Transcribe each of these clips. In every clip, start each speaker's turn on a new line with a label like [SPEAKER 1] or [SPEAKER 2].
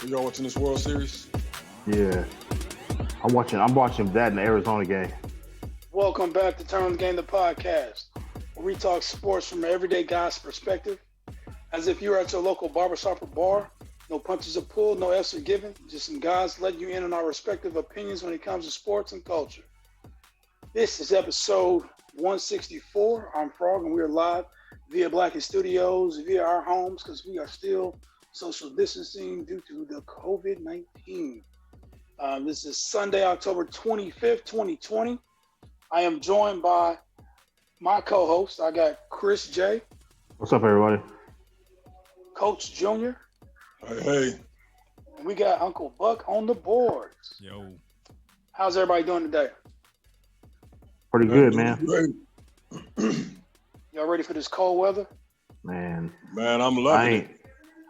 [SPEAKER 1] Y'all watching this World Series?
[SPEAKER 2] Yeah, I'm watching that in the Arizona game.
[SPEAKER 3] Welcome back to Turn on the Game, the podcast, where we talk sports from an everyday guy's perspective, as if you're at your local barbershop or bar. No punches are pulled, no F's are given, just some guys letting you in on our respective opinions when it comes to sports and culture. This is episode 164. I'm Frogg, and we're live via Blacken Studios, via our homes, because we are still social distancing due to the COVID-19. This is Sunday, October 25th, 2020. I am joined by my co-host. I got Chris J.
[SPEAKER 2] What's up, everybody?
[SPEAKER 3] Coach Junior.
[SPEAKER 1] Hey.
[SPEAKER 3] And we got Uncle Buck on the boards.
[SPEAKER 4] Yo.
[SPEAKER 3] How's everybody doing today?
[SPEAKER 2] Pretty good, man.
[SPEAKER 1] Great.
[SPEAKER 3] Y'all ready for this cold weather?
[SPEAKER 2] Man,
[SPEAKER 1] I'm loving it.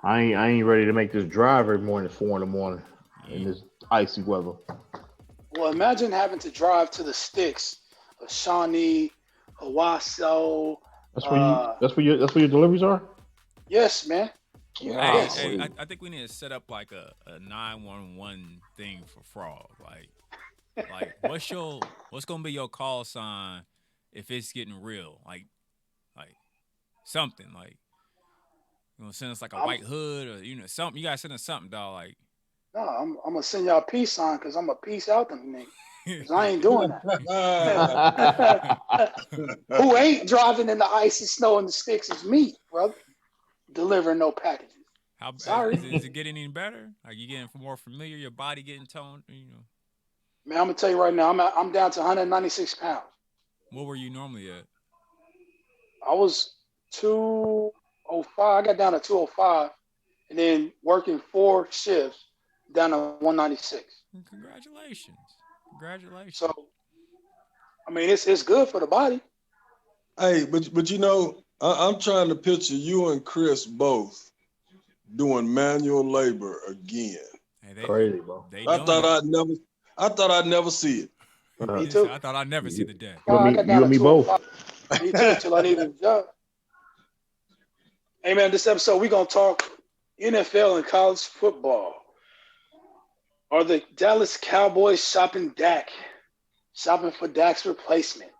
[SPEAKER 2] I ain't ready to make this drive every morning at 4 a.m. in this icy weather.
[SPEAKER 3] Well, imagine having to drive to the sticks of Shawnee, Owasso.
[SPEAKER 2] That's where your deliveries are.
[SPEAKER 3] Yes, man.
[SPEAKER 2] Wow.
[SPEAKER 4] Hey, I think we need to set up like a 911 thing for Frogg. Like what's gonna be your call sign if it's getting real? Like something like you gonna send us like a white hood or something. You gotta send us something, dog. Like
[SPEAKER 3] No, I'm gonna send y'all a peace sign because I'm a peace out them nigga. Cause I ain't doing that. Who ain't driving in the ice and snow and the sticks is me, brother. Delivering no packages. Sorry.
[SPEAKER 4] Is it getting any better? Like you getting more familiar? Your body getting toned?
[SPEAKER 3] Man, I'm gonna tell you right now, I'm down to 196 pounds.
[SPEAKER 4] What were you normally at?
[SPEAKER 3] I was 205. I got down to 205, and then working 4 shifts down to 196.
[SPEAKER 4] Congratulations.
[SPEAKER 3] So, I mean, it's good for the body.
[SPEAKER 1] Hey, but I'm trying to picture you and Chris both doing manual labor again.
[SPEAKER 4] Hey,
[SPEAKER 2] Crazy, bro.
[SPEAKER 1] I thought I'd never see it.
[SPEAKER 3] Me too.
[SPEAKER 4] I thought I'd never see the day.
[SPEAKER 2] You and me both.
[SPEAKER 3] Me too, till I needed a job. Hey, man, this episode, we're going to talk NFL and college football. Are the Dallas Cowboys shopping for Dak's replacement?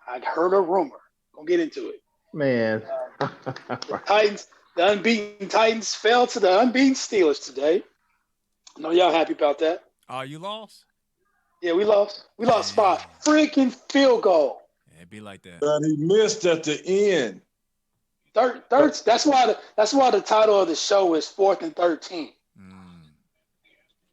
[SPEAKER 3] I heard a rumor. Gonna get into it.
[SPEAKER 2] Man.
[SPEAKER 3] The unbeaten Titans fell to the unbeaten Steelers today. I know y'all happy about that.
[SPEAKER 4] You lost?
[SPEAKER 3] Yeah, we lost. We lost by a freaking field goal.
[SPEAKER 4] Yeah, it'd be like that.
[SPEAKER 1] But he missed at the end.
[SPEAKER 3] Third. That's why the title of the show is 4th and 13.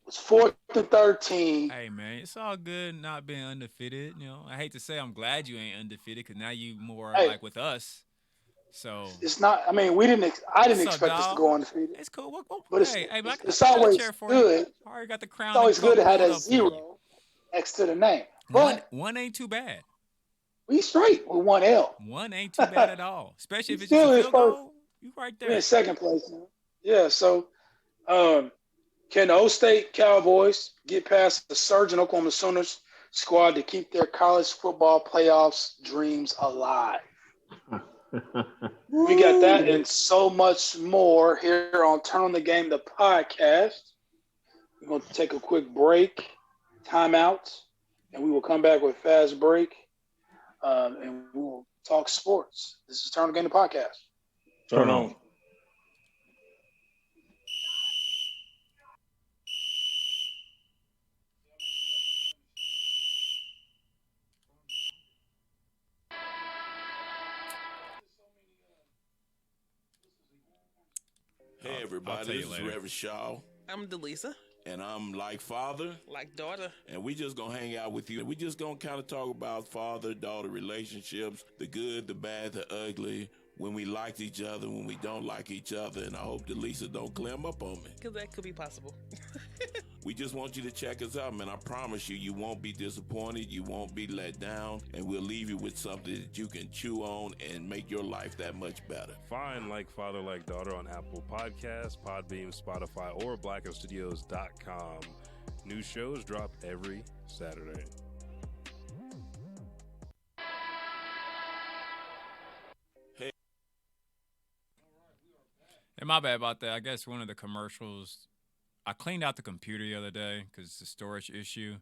[SPEAKER 3] It's 4th and 13.
[SPEAKER 4] Hey man, it's all good not being undefeated. I hate to say I'm glad you ain't undefeated because now you more like with us. So
[SPEAKER 3] it's not. I mean, I didn't expect us to go undefeated.
[SPEAKER 4] It's cool.
[SPEAKER 3] But it's always good.
[SPEAKER 4] I already got the crown.
[SPEAKER 3] It's always good to have that 0 next to the name. But
[SPEAKER 4] one ain't too bad.
[SPEAKER 3] We straight with 1 L.
[SPEAKER 4] 1 ain't too bad at all, especially if it's just a field goal. You right there.
[SPEAKER 3] We're in second place now. Yeah. So, can the O-State Cowboys get past the surging Oklahoma Sooners squad to keep their college football playoffs dreams alive? We got that and so much more here on Turn on the Game, the podcast. We're going to take a quick break, timeout, and we will come back with fast break, and we will talk sports. This is Turn on the Game, the podcast.
[SPEAKER 1] Turn on.
[SPEAKER 5] Hey everybody, this is Reverend Shaw.
[SPEAKER 6] I'm Delisa.
[SPEAKER 5] And I'm like father.
[SPEAKER 6] Like daughter.
[SPEAKER 5] And we just gonna hang out with you. We just gonna kind of talk about father-daughter relationships, the good, the bad, the ugly, when we like each other, when we don't like each other, and I hope Delisa don't clam up on me.
[SPEAKER 6] Because that could be possible.
[SPEAKER 5] We just want you to check us out, man. I promise you, you won't be disappointed, you won't be let down, and we'll leave you with something that you can chew on and make your life that much better.
[SPEAKER 7] Find Like Father, Like Daughter on Apple Podcasts, Podbeam, Spotify, or blackenstudios.com. New shows drop every Saturday.
[SPEAKER 4] And my bad about that. I guess one of the commercials, I cleaned out the computer the other day because it's a storage issue.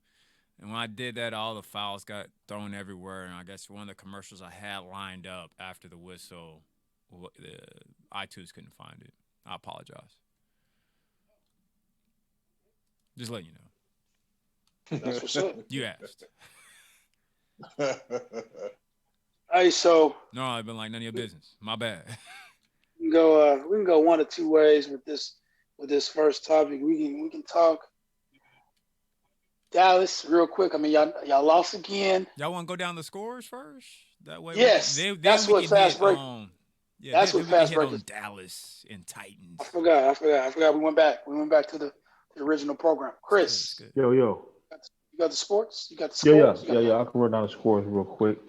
[SPEAKER 4] And when I did that, all the files got thrown everywhere. And I guess one of the commercials I had lined up after the whistle, the iTunes couldn't find it. I apologize. Just letting you know.
[SPEAKER 3] That's what's up.
[SPEAKER 4] You asked.
[SPEAKER 3] Hey, so
[SPEAKER 4] No, I've been like none of your business. My bad.
[SPEAKER 3] we can go one or two ways with this first topic. We can talk Dallas real quick. I mean, y'all lost again.
[SPEAKER 4] Y'all want to go down the scores first? That way,
[SPEAKER 3] Yes, that's what fast break.
[SPEAKER 4] Yeah,
[SPEAKER 3] that's what fast break
[SPEAKER 4] on Dallas and Titans.
[SPEAKER 3] I forgot. We went back to the original program. Chris,
[SPEAKER 4] Good.
[SPEAKER 2] Yo.
[SPEAKER 3] you got the sports? You got the scores?
[SPEAKER 2] Yeah. I can run down the scores real quick.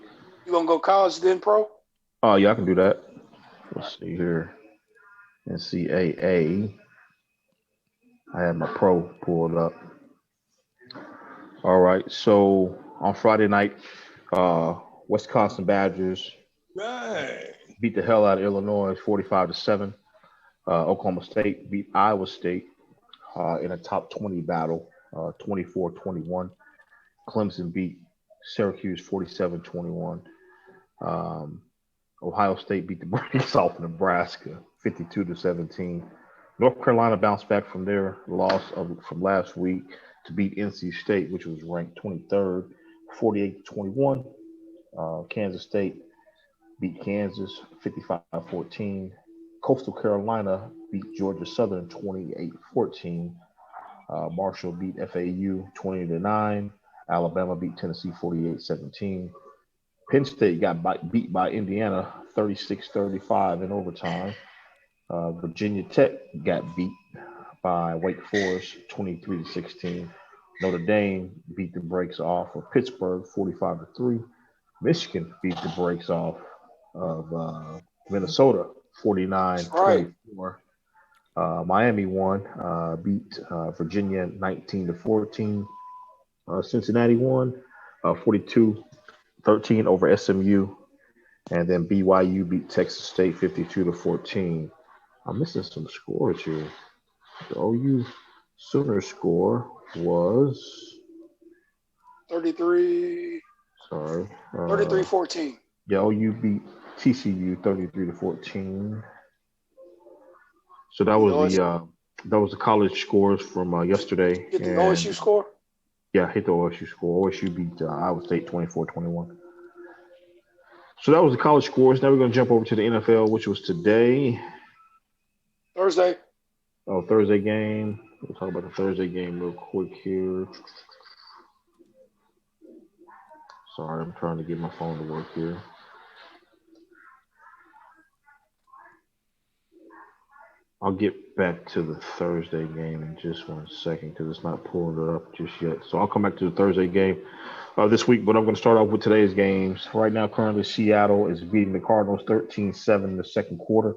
[SPEAKER 3] You gonna go college then pro?
[SPEAKER 2] Oh, yeah, I can do that. Let's see here. NCAA. I have my pro pulled up. All right. So on Friday night, Wisconsin Badgers beat the hell out of Illinois 45-7. Oklahoma State beat Iowa State in a top 20 battle, 24-21. Clemson beat Syracuse 47-21. Ohio State beat the brakes off Nebraska 52-17. North Carolina bounced back from their loss from last week to beat NC State, which was ranked 23rd, 48-21. Kansas State beat Kansas 55-14. Coastal Carolina beat Georgia Southern 28-14. Marshall beat FAU 20-9. Alabama beat Tennessee 48-17. Penn State got beat by Indiana 36-35 in overtime. Virginia Tech got beat by Wake Forest 23-16. Notre Dame beat the brakes off of Pittsburgh 45-3. Michigan beat the brakes off of Minnesota 49-24. Miami won, beat Virginia 19-14. Cincinnati won 42-13 over SMU. And then BYU beat Texas State 52-14. I'm missing some scores here. The OU Sooner score was
[SPEAKER 3] 33.
[SPEAKER 2] Sorry.
[SPEAKER 3] 33-14.
[SPEAKER 2] Yeah, OU beat TCU 33-14. So that was the college scores from yesterday.
[SPEAKER 3] Get the OSU score?
[SPEAKER 2] Yeah, hit the OSU score. OSU beat Iowa State 24-21. So that was the college scores. Now we're going to jump over to the NFL, which was today.
[SPEAKER 3] Thursday.
[SPEAKER 2] Oh, Thursday game. We'll talk about the Thursday game real quick here. Sorry, I'm trying to get my phone to work here. I'll get back to the Thursday game in just 1 second because it's not pulling it up just yet. So I'll come back to the Thursday game this week, but I'm going to start off with today's games. Right now, currently, Seattle is beating the Cardinals 13-7 in the second quarter.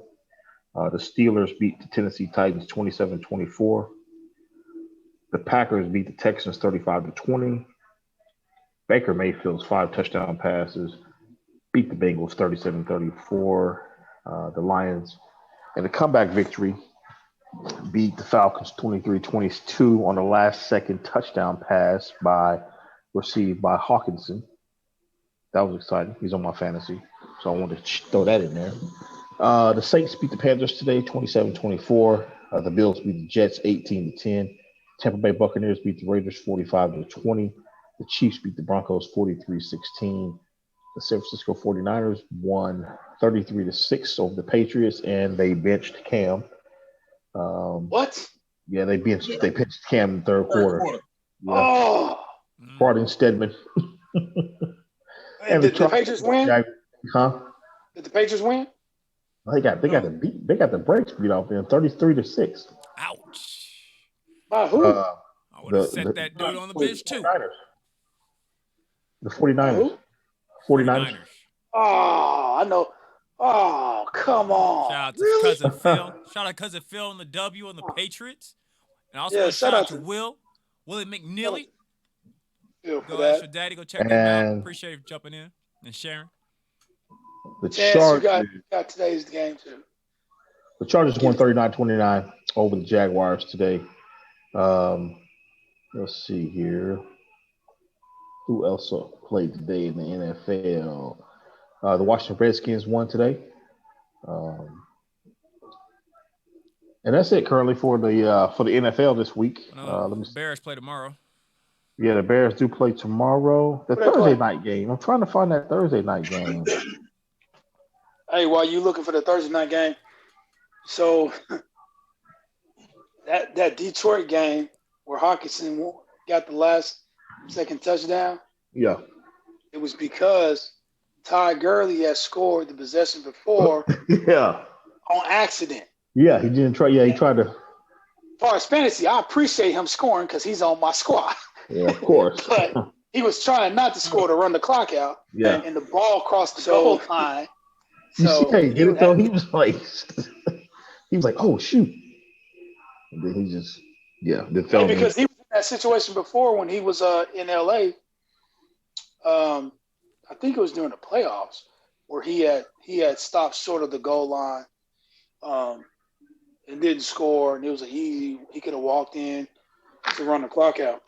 [SPEAKER 2] The Steelers beat the Tennessee Titans 27-24. The Packers beat the Texans 35-20. Baker Mayfield's 5 touchdown passes beat the Bengals 37-34. The Lions, in a comeback victory, beat the Falcons 23-22 on the last-second touchdown pass received by Hawkinson. That was exciting. He's on my fantasy, so I wanted to throw that in there. The Saints beat the Panthers today 27-24. The Bills beat the Jets 18-10. Tampa Bay Buccaneers beat the Raiders 45-20. The Chiefs beat the Broncos 43-16. The San Francisco 49ers won 33-6 over the Patriots, and they benched Cam.
[SPEAKER 3] What?
[SPEAKER 2] Yeah, they benched Cam in the third quarter. Yeah.
[SPEAKER 3] Oh.
[SPEAKER 2] Brought in Stedman.
[SPEAKER 3] And did the Patriots win?
[SPEAKER 2] Huh?
[SPEAKER 3] Did the Patriots win?
[SPEAKER 2] They got the brakes beat off them 33-6.
[SPEAKER 4] Ouch.
[SPEAKER 3] By who?
[SPEAKER 4] I would have set that dude on the bench too.
[SPEAKER 2] The 49ers. 49ers.
[SPEAKER 3] Oh, I know. Oh, come on.
[SPEAKER 4] Shout out to Cousin Phil. Shout out Cousin Phil on the W on the Patriots. And also shout out to Willie McNeely.
[SPEAKER 3] Go
[SPEAKER 4] ask your daddy. Go check him out. Appreciate you jumping in and sharing.
[SPEAKER 2] The Chargers
[SPEAKER 3] got today's game too.
[SPEAKER 2] The Chargers won 39-29 over the Jaguars today. Let's see here. Who else played today in the NFL? The Washington Redskins won today. And that's it currently for the NFL this week.
[SPEAKER 4] Bears play tomorrow.
[SPEAKER 2] Yeah, the Bears do play tomorrow. The Thursday night game. I'm trying to find that Thursday night game.
[SPEAKER 3] Hey, while you looking for the Thursday night game, so that Detroit game where Hawkinson got the second touchdown.
[SPEAKER 2] Yeah.
[SPEAKER 3] It was because Ty Gurley had scored the possession before.
[SPEAKER 2] Yeah.
[SPEAKER 3] On accident.
[SPEAKER 2] Yeah, he didn't try. Yeah, he tried to.
[SPEAKER 3] As far as fantasy, I appreciate him scoring because he's on my squad.
[SPEAKER 2] Yeah, of course.
[SPEAKER 3] But he was trying not to score to run the clock out.
[SPEAKER 2] Yeah.
[SPEAKER 3] And the ball crossed the goal line.
[SPEAKER 2] You see how he did it though? He was like, oh shoot. And then he just, fell.
[SPEAKER 3] Because he was in that situation before when he was in LA. I think it was during the playoffs where he had stopped short of the goal line. And didn't score, and it was he could have walked in to run the clock out.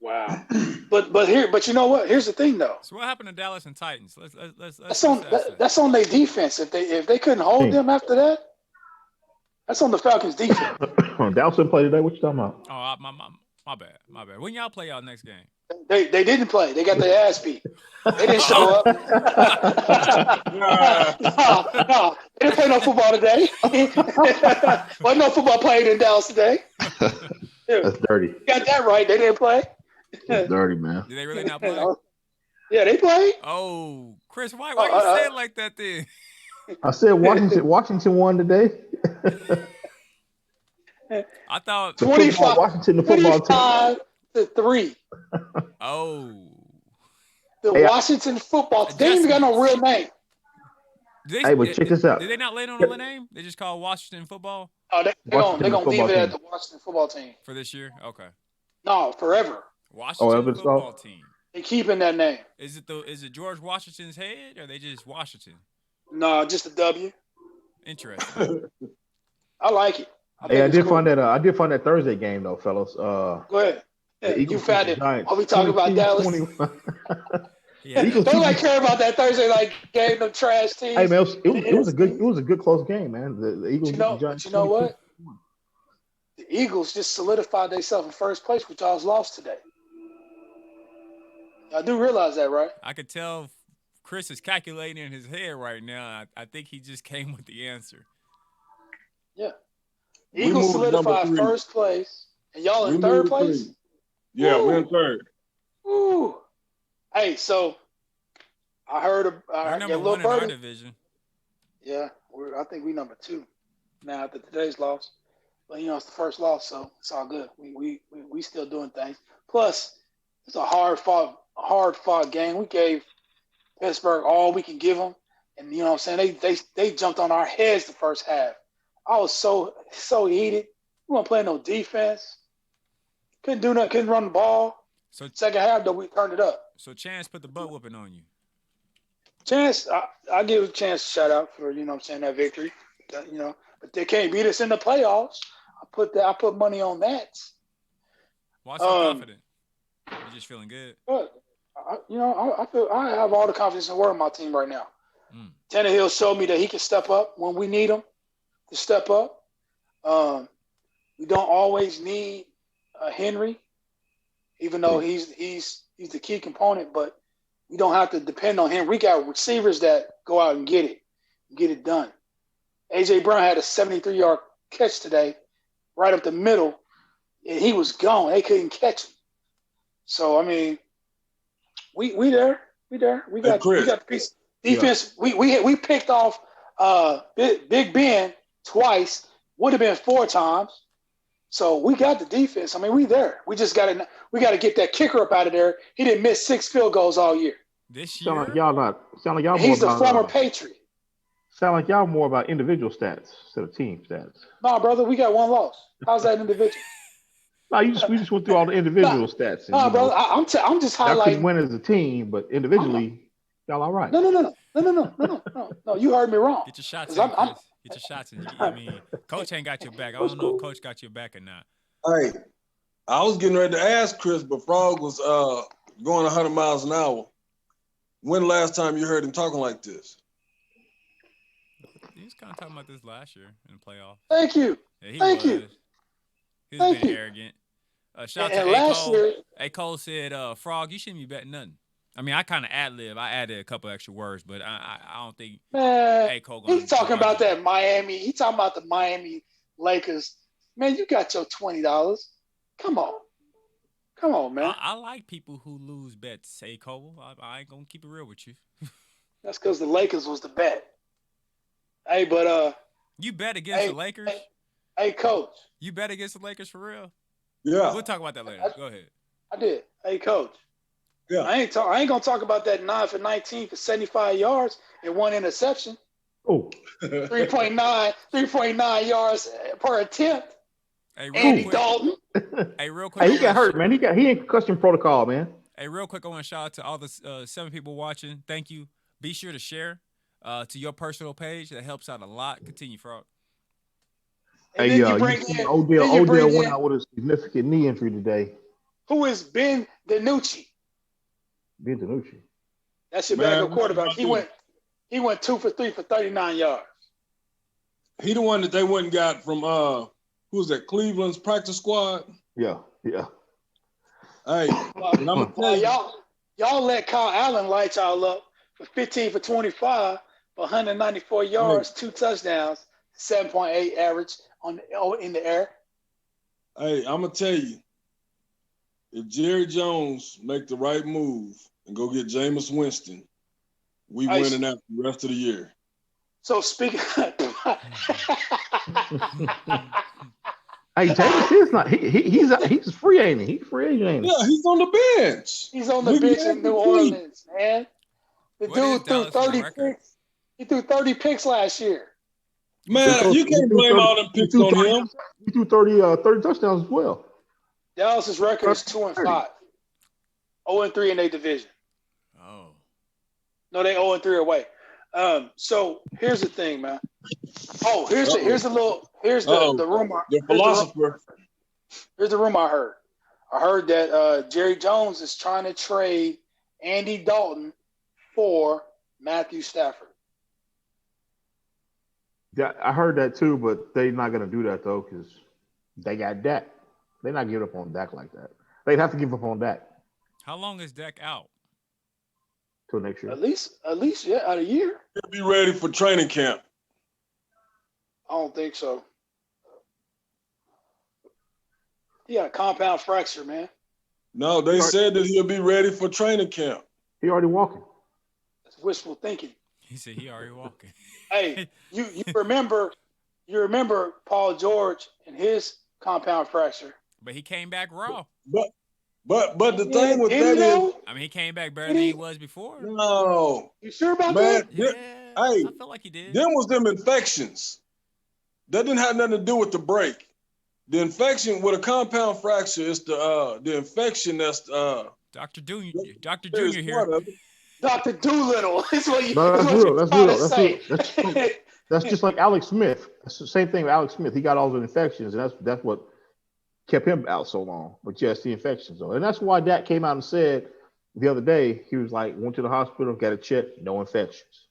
[SPEAKER 3] Wow. But you know what? Here's the thing though.
[SPEAKER 4] So what happened to Dallas and Titans?
[SPEAKER 3] That's on their defense. If they couldn't hold them after that, that's on the Falcons defense.
[SPEAKER 2] Dallas didn't play today. What you talking about?
[SPEAKER 4] Oh, my bad. When y'all play y'all next game?
[SPEAKER 3] They didn't play. They got their ass beat. They didn't show up. No, they didn't play no football today. Wasn't no football played in Dallas today.
[SPEAKER 2] That's dirty.
[SPEAKER 3] You got that right. They didn't play.
[SPEAKER 2] That's dirty, man.
[SPEAKER 4] Did they really not play?
[SPEAKER 3] Yeah, they played.
[SPEAKER 4] Oh, Chris, why you say it like that then?
[SPEAKER 2] I said Washington won today.
[SPEAKER 4] I thought
[SPEAKER 3] 25,
[SPEAKER 2] Washington, the football
[SPEAKER 3] 25-3.
[SPEAKER 4] Oh.
[SPEAKER 3] The Washington football team. They ain't even got no real name.
[SPEAKER 2] But check this out.
[SPEAKER 4] Did they not lay on a name? They just call Washington football?
[SPEAKER 3] Oh, they're going to leave it at the Washington football team.
[SPEAKER 4] For this year? Okay.
[SPEAKER 3] No, forever.
[SPEAKER 4] Washington football team.
[SPEAKER 3] They keeping that name.
[SPEAKER 4] Is it George Washington's head or they just Washington?
[SPEAKER 3] No, just a W.
[SPEAKER 4] Interesting.
[SPEAKER 3] I like it.
[SPEAKER 2] I did find that Thursday game though, fellas.
[SPEAKER 3] Go ahead. You found it.
[SPEAKER 2] Giants,
[SPEAKER 3] are we talking about Dallas?
[SPEAKER 4] Yeah.
[SPEAKER 3] Don't care about that Thursday night game, them trash teams.
[SPEAKER 2] Hey man, it was a good close game, man. The Eagles.
[SPEAKER 3] But you know what? The Eagles just solidified themselves in first place, which y'all's lost today. I do realize that, right?
[SPEAKER 4] I could tell Chris is calculating in his head right now. I think he just came with the answer.
[SPEAKER 3] Yeah. Eagles solidified first place, and y'all in third place?
[SPEAKER 1] Yeah, we're in third.
[SPEAKER 3] Ooh. Hey, so I heard
[SPEAKER 4] number one in our division.
[SPEAKER 3] Yeah, I think we number 2 now after today's loss. But it's the first loss, so it's all good. We still doing things. Plus, it's a hard fought game. We gave Pittsburgh all we can give them, and you know what I'm saying. They jumped on our heads the first half. I was so heated. We weren't playing no defense. Couldn't do nothing. Couldn't run the ball. So second half, though, we turned it up.
[SPEAKER 4] So Chance put the butt whooping on you.
[SPEAKER 3] Chance, I give Chance a shout out for that victory. But they can't beat us in the playoffs. I put money on that.
[SPEAKER 4] Why so confident? You just feeling good?
[SPEAKER 3] But, I feel I have all the confidence in the world in my team right now. Tannehill showed me that he can step up when we need him to step up. We don't always need Henry, even though he's the key component, but we don't have to depend on him. We got receivers that go out and get it done. A.J. Brown had a 73-yard catch today, right up the middle, and he was gone. They couldn't catch him. So, I mean, we there. We got the piece. Defense, yeah. We picked off Big Ben twice, would have been 4 times. So we got the defense. I mean, we there. We just got to get that kicker up out of there. He didn't miss 6 field goals all year.
[SPEAKER 4] This year,
[SPEAKER 2] sound like y'all.
[SPEAKER 3] He's a former Patriot.
[SPEAKER 2] Sound like y'all more about individual stats instead of team stats.
[SPEAKER 3] No, brother, we got 1 loss. How's that individual?
[SPEAKER 2] No, we just went through all the individual stats.
[SPEAKER 3] No, brother, I'm just highlighting.
[SPEAKER 2] Y'all win as a team, but individually, y'all all right.
[SPEAKER 3] No. You heard me wrong.
[SPEAKER 4] Get your shots. Get your shots in. I mean, coach ain't got your back. I don't know if coach got your back or not.
[SPEAKER 1] Hey, I was getting ready to ask Chris, but Frogg was going 100 miles an hour. When the last time you heard him talking like this?
[SPEAKER 4] He was kind of talking about this last year in the playoffs.
[SPEAKER 3] Thank you.
[SPEAKER 4] Yeah, he
[SPEAKER 3] Thank
[SPEAKER 4] was.
[SPEAKER 3] you.
[SPEAKER 4] He was
[SPEAKER 3] Thank
[SPEAKER 4] being
[SPEAKER 3] you.
[SPEAKER 4] arrogant. Shout out
[SPEAKER 3] And
[SPEAKER 4] to A.
[SPEAKER 3] last
[SPEAKER 4] Cole.
[SPEAKER 3] year,
[SPEAKER 4] A. Cole said, Frogg, you shouldn't be betting nothing. I mean, I kind of ad-lib. I added a couple extra words, but I don't think
[SPEAKER 3] man,
[SPEAKER 4] A. Cole going to
[SPEAKER 3] he's talking about
[SPEAKER 4] argue.
[SPEAKER 3] that Miami. He's talking about the Miami Lakers. Man, you got your $20. Come on, man.
[SPEAKER 4] I like people who lose bets, A. Cole. I ain't going to keep it real with you.
[SPEAKER 3] That's because the Lakers was the bet. Hey, but
[SPEAKER 4] You bet against the Lakers?
[SPEAKER 3] Hey, coach.
[SPEAKER 4] You bet against the Lakers for real?
[SPEAKER 1] Yeah.
[SPEAKER 4] We'll talk about that later. Go ahead.
[SPEAKER 3] I did. Hey, coach.
[SPEAKER 1] Yeah.
[SPEAKER 3] I ain't gonna talk about that 9 for 19 for 75 yards and 1 interception.
[SPEAKER 2] Oh,
[SPEAKER 3] 3.9 yards per attempt.
[SPEAKER 4] Hey,
[SPEAKER 3] Andy Dalton.
[SPEAKER 4] Hey, real quick.
[SPEAKER 2] Hey, he got hurt, man. He ain't concussion protocol, man.
[SPEAKER 4] Hey, real quick, I want to shout out to all the 7 people watching. Thank you. Be sure to share to your personal page. That helps out a lot. Continue, Frogg.
[SPEAKER 2] Hey, you see Odell went out with a significant knee injury today.
[SPEAKER 3] Who is Ben DiNucci?
[SPEAKER 2] Ben DiNucci.
[SPEAKER 3] That's your backup quarterback. He went 2 for 3 for 39 yards.
[SPEAKER 1] He the one that they went and got from who was that? Cleveland's practice squad.
[SPEAKER 2] Yeah.
[SPEAKER 1] Hey, and I'm gonna tell you,
[SPEAKER 3] y'all let Kyle Allen light y'all up for 15 for 25 for 194 yards, 2 touchdowns, 7.8 average in the air.
[SPEAKER 1] Hey, I'm gonna tell you, if Jerry Jones make the right move and go get Jameis Winston, we winning out the rest of the year.
[SPEAKER 3] So speaking,
[SPEAKER 2] hey, Jameis is not. He's free, ain't he? He's free agent, ain't he?
[SPEAKER 1] Yeah, he's on the bench.
[SPEAKER 3] He's on the bench in New Orleans, man. The dude threw 30 picks. He threw 30 picks last year.
[SPEAKER 1] Man, you can't blame all them picks on him.
[SPEAKER 2] He threw 30 touchdowns as well.
[SPEAKER 3] Dallas's record is 2-5. 0-3 in their division.
[SPEAKER 4] Oh.
[SPEAKER 3] No, they 0-3 away. So here's the thing, man. Oh, here's the rumor.
[SPEAKER 1] The philosopher.
[SPEAKER 3] Here's the rumor I heard. I heard that Jerry Jones is trying to trade Andy Dalton for Matthew Stafford.
[SPEAKER 2] Yeah, I heard that too, but they're not going to do that though because they got Dak. They're not giving up on Dak like that. They'd have to give up on Dak.
[SPEAKER 4] How long is Dak out?
[SPEAKER 2] Till next year.
[SPEAKER 3] At least, yeah, out a year.
[SPEAKER 1] He'll be ready for training camp.
[SPEAKER 3] I don't think so. He got a compound fracture, man.
[SPEAKER 1] No, they said that he'll be ready for training camp.
[SPEAKER 2] He already walking.
[SPEAKER 3] That's wishful thinking.
[SPEAKER 4] He said he already walking.
[SPEAKER 3] Hey, you remember Paul George and his compound fracture.
[SPEAKER 4] But he came back raw.
[SPEAKER 1] But the thing with that is,
[SPEAKER 4] I mean, he came back better than he was before.
[SPEAKER 1] No.
[SPEAKER 3] You sure about
[SPEAKER 1] that?
[SPEAKER 4] Yeah,
[SPEAKER 1] hey,
[SPEAKER 4] I feel like he did.
[SPEAKER 1] Them was them infections. That didn't have nothing to do with the break. The infection with a compound fracture is the infection that's
[SPEAKER 4] Dr. Junior here.
[SPEAKER 2] Dr. Doolittle is what you That's just like Alex Smith. That's the same thing with Alex Smith. He got all the infections, and that's what kept him out so long. But yes, the infections though. And that's why Dak came out and said the other day, he was like, went to the hospital, got a check, no infections.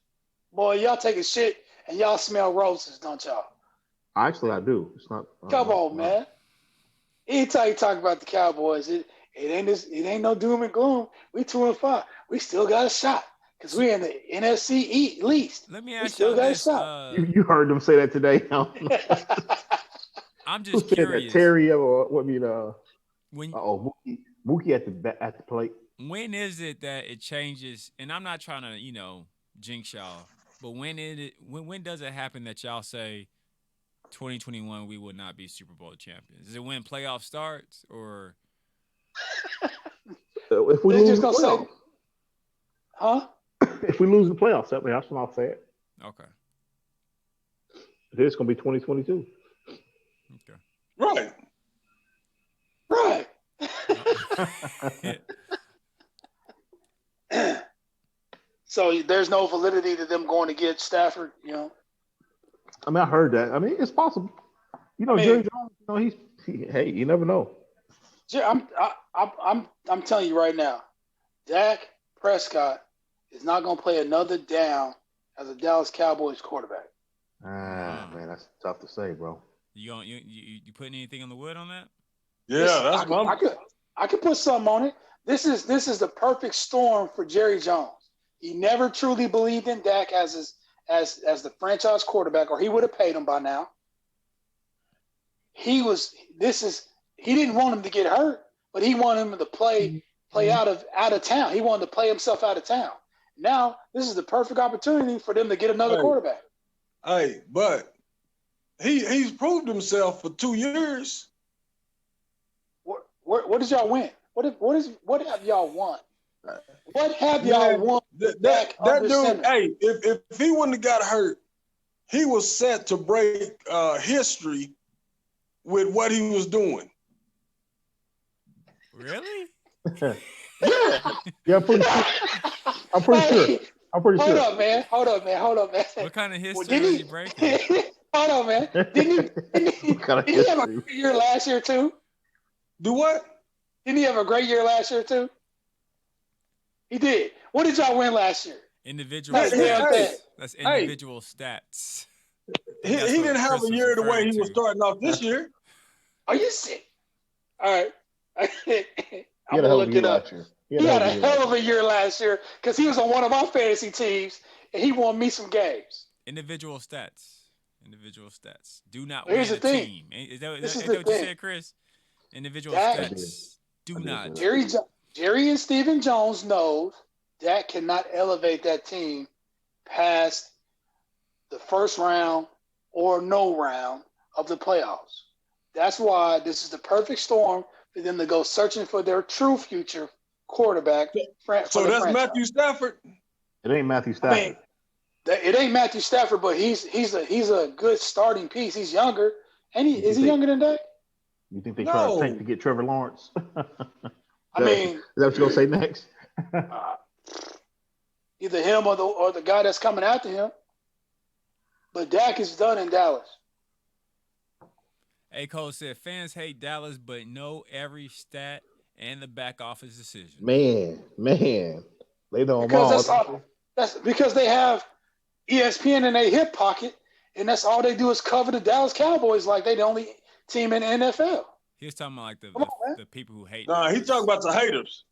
[SPEAKER 3] Boy, y'all take a shit and y'all smell roses, don't y'all?
[SPEAKER 2] Actually, I do. It's not.
[SPEAKER 3] Come on, man. Anytime you talk about the Cowboys, it ain't no doom and gloom. We 2-5. We still got a shot because we're in the NFC East.
[SPEAKER 4] Let me ask you this.
[SPEAKER 2] You heard them say that today.
[SPEAKER 4] I'm just curious.
[SPEAKER 2] Terry or what? Mookie at the plate.
[SPEAKER 4] When is it that it changes? And I'm not trying to, jinx y'all, but when does it happen that y'all say 2021 we will not be Super Bowl champions? Is it when playoff starts or?
[SPEAKER 2] If we lose the
[SPEAKER 3] playoffs. Huh?
[SPEAKER 2] If we lose the playoffs, that's when I'll say it.
[SPEAKER 4] Okay.
[SPEAKER 2] It's going to be 2022.
[SPEAKER 4] Okay.
[SPEAKER 3] Right. So there's no validity to them going to get Stafford,
[SPEAKER 2] I mean, I heard that. I mean, it's possible. You know, Jerry Jones. You know, hey, you never know.
[SPEAKER 3] I'm telling you right now, Dak Prescott is not going to play another down as a Dallas Cowboys quarterback.
[SPEAKER 2] Man, that's tough to say, bro.
[SPEAKER 4] You putting anything on the wood on that?
[SPEAKER 1] Yeah, that's what
[SPEAKER 3] I could put something on it. This is the perfect storm for Jerry Jones. He never truly believed in Dak as the franchise quarterback, or he would have paid him by now. He didn't want him to get hurt, but he wanted him to play out of town. He wanted to play himself out of town. Now this is the perfect opportunity for them to get another quarterback.
[SPEAKER 1] Hey, but he's proved himself for 2 years.
[SPEAKER 3] What did y'all win? What have y'all won? What have y'all won?
[SPEAKER 1] That dude, hey, if he wouldn't have got hurt, he was set to break history with what he was doing.
[SPEAKER 4] Really?
[SPEAKER 2] Yeah, I'm pretty sure. I'm pretty sure.
[SPEAKER 3] Hold up, man.
[SPEAKER 4] What kind of history was he breaking?
[SPEAKER 3] Hold on, man. Didn't he have a great year last year too?
[SPEAKER 1] Do what?
[SPEAKER 3] Didn't he have a great year last year too? He did. What did y'all win last year?
[SPEAKER 4] Individual stats. That's individual stats.
[SPEAKER 1] He didn't have a year the way he was starting off this year.
[SPEAKER 3] Are you sick? All right.
[SPEAKER 2] I'm gonna look it up.
[SPEAKER 3] He had a hell of a year last year because he was on one of my fantasy teams and he won me some games.
[SPEAKER 4] Individual stats. Do not
[SPEAKER 3] Here's
[SPEAKER 4] win
[SPEAKER 3] the
[SPEAKER 4] a
[SPEAKER 3] thing.
[SPEAKER 4] team. Is that what you said, Chris? Individual stats. Do not.
[SPEAKER 3] Jerry and Stephen Jones knows that cannot elevate that team past the first round or no round of the playoffs. That's why this is the perfect storm for them to go searching for their true future quarterback.
[SPEAKER 1] So that's Matthew Stafford?
[SPEAKER 2] It ain't Matthew Stafford.
[SPEAKER 3] I mean, it ain't Matthew Stafford, but he's a good starting piece. He's younger. And is he younger than that?
[SPEAKER 2] You think they're trying to tank to get Trevor Lawrence?
[SPEAKER 3] I mean,
[SPEAKER 2] is that what you're gonna say next?
[SPEAKER 3] Either him or the guy that's coming after him. But Dak is done in Dallas.
[SPEAKER 4] A. Cole said fans hate Dallas, but know every stat and the back office decision.
[SPEAKER 2] Man, they know them
[SPEAKER 3] all. That's because they have ESPN in their hip pocket, and that's all they do is cover the Dallas Cowboys like they the only team in the NFL.
[SPEAKER 4] He was talking about the people who hate.
[SPEAKER 1] Nah, he's talking about the haters.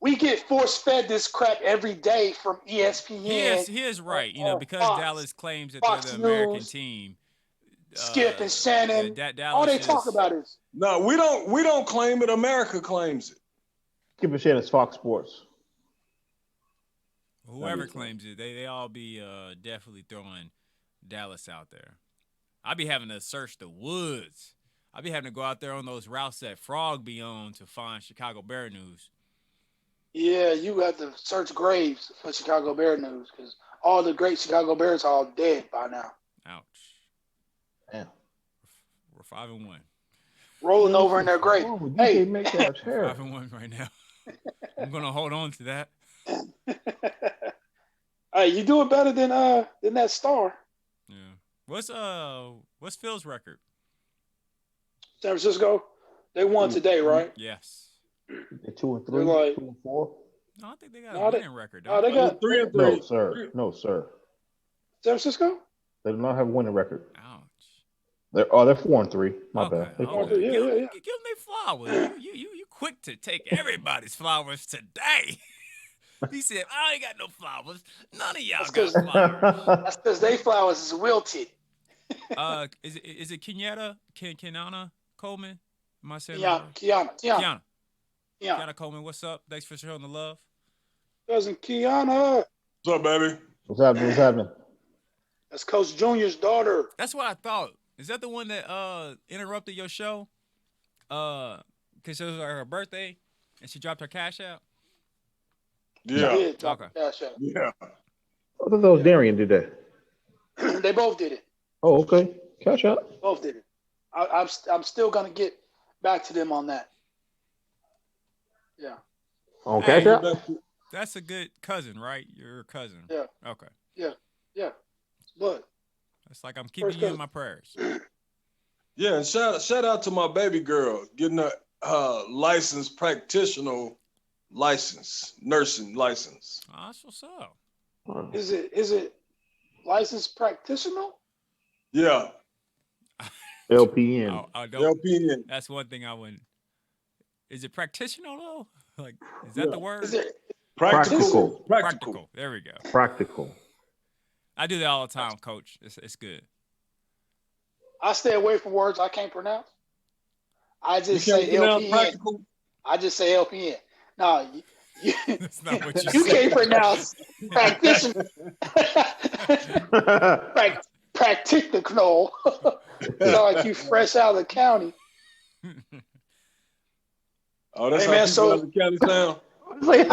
[SPEAKER 3] We get force-fed this crap every day from ESPN.
[SPEAKER 4] He is right. Because Fox, Dallas claims that
[SPEAKER 3] Fox
[SPEAKER 4] they're the American
[SPEAKER 3] News,
[SPEAKER 4] team.
[SPEAKER 3] Skip and Shannon. All they talk about is.
[SPEAKER 1] No, we don't claim it. America claims it.
[SPEAKER 2] Skip and Shannon's Fox Sports.
[SPEAKER 4] Whoever claims it, they all be definitely throwing Dallas out there. I be having to search the woods. I be having to go out there on those routes that Frogg be on to find Chicago Bear news.
[SPEAKER 3] Yeah, you have to search graves for Chicago Bear news because all the great Chicago Bears are all dead by now.
[SPEAKER 4] Ouch.
[SPEAKER 2] Yeah.
[SPEAKER 4] We're 5-1.
[SPEAKER 3] Rolling over in their grave.
[SPEAKER 2] Oh,
[SPEAKER 3] hey,
[SPEAKER 4] 5-1 right now. I'm gonna hold on to that.
[SPEAKER 3] Hey, you doing better than that star.
[SPEAKER 4] Yeah. What's Phil's record?
[SPEAKER 3] San Francisco, they won today, right?
[SPEAKER 4] Yes.
[SPEAKER 2] They're 2-3, 2-4.
[SPEAKER 4] No, I think they got a winning record.
[SPEAKER 3] They got
[SPEAKER 1] 3-3.
[SPEAKER 2] No, sir.
[SPEAKER 3] San Francisco?
[SPEAKER 2] They do not have a winning record.
[SPEAKER 4] Ouch.
[SPEAKER 2] They're 4-3. My bad.
[SPEAKER 3] Yeah.
[SPEAKER 4] Give them their flowers. You quick to take everybody's flowers today. He said, I ain't got no flowers. None of y'all got flowers.
[SPEAKER 3] That's because they flowers is wilted.
[SPEAKER 4] Is it Kenana Coleman? Am I saying
[SPEAKER 3] Kiana
[SPEAKER 4] Coleman, what's up? Thanks for showing the love.
[SPEAKER 3] Cousin Kiana.
[SPEAKER 1] What's up, baby?
[SPEAKER 2] What's happening?
[SPEAKER 3] That's Coach Junior's daughter.
[SPEAKER 4] That's what I thought. Is that the one that interrupted your show? Because it was her birthday and she dropped her cash out?
[SPEAKER 1] Yeah.
[SPEAKER 4] Okay.
[SPEAKER 3] Cash out.
[SPEAKER 1] Yeah.
[SPEAKER 2] I thought that was Darian did that.
[SPEAKER 3] They both did it.
[SPEAKER 2] Oh, okay. Cash out.
[SPEAKER 3] Both did it. I'm still gonna get back to them on that. Yeah.
[SPEAKER 2] On cash out.
[SPEAKER 4] That's a good cousin, right? Your cousin.
[SPEAKER 3] Yeah.
[SPEAKER 4] Okay.
[SPEAKER 3] Yeah. But
[SPEAKER 4] It's like I'm keeping you in my prayers.
[SPEAKER 1] Yeah, and shout out to my baby girl getting a licensed practitioner nursing license.
[SPEAKER 4] Oh, that's what's up.
[SPEAKER 3] is it licensed practitioner?
[SPEAKER 1] Yeah,
[SPEAKER 2] LPN.
[SPEAKER 4] I don't.
[SPEAKER 1] LPN.
[SPEAKER 4] That's one thing I wouldn't. Is it practitioner though? Like, is that
[SPEAKER 1] Yeah.
[SPEAKER 4] the word?
[SPEAKER 3] Is it
[SPEAKER 1] Practical.
[SPEAKER 4] Practical. There we go.
[SPEAKER 2] Practical.
[SPEAKER 4] I do that all the time, Coach. It's good.
[SPEAKER 3] I stay away from words I can't pronounce. I
[SPEAKER 1] You
[SPEAKER 3] just
[SPEAKER 1] can't
[SPEAKER 3] say
[SPEAKER 1] pronounce
[SPEAKER 3] LPN.
[SPEAKER 1] practical?
[SPEAKER 3] I just say LPN. No,
[SPEAKER 4] That's not what you
[SPEAKER 3] you
[SPEAKER 4] said.
[SPEAKER 3] can't pronounce practitioner. Practical. Sound like you fresh out of the county.
[SPEAKER 1] Oh, that's
[SPEAKER 3] Hey,
[SPEAKER 1] how
[SPEAKER 3] man,
[SPEAKER 1] people
[SPEAKER 3] so-
[SPEAKER 1] out of the county sound?
[SPEAKER 2] It's like,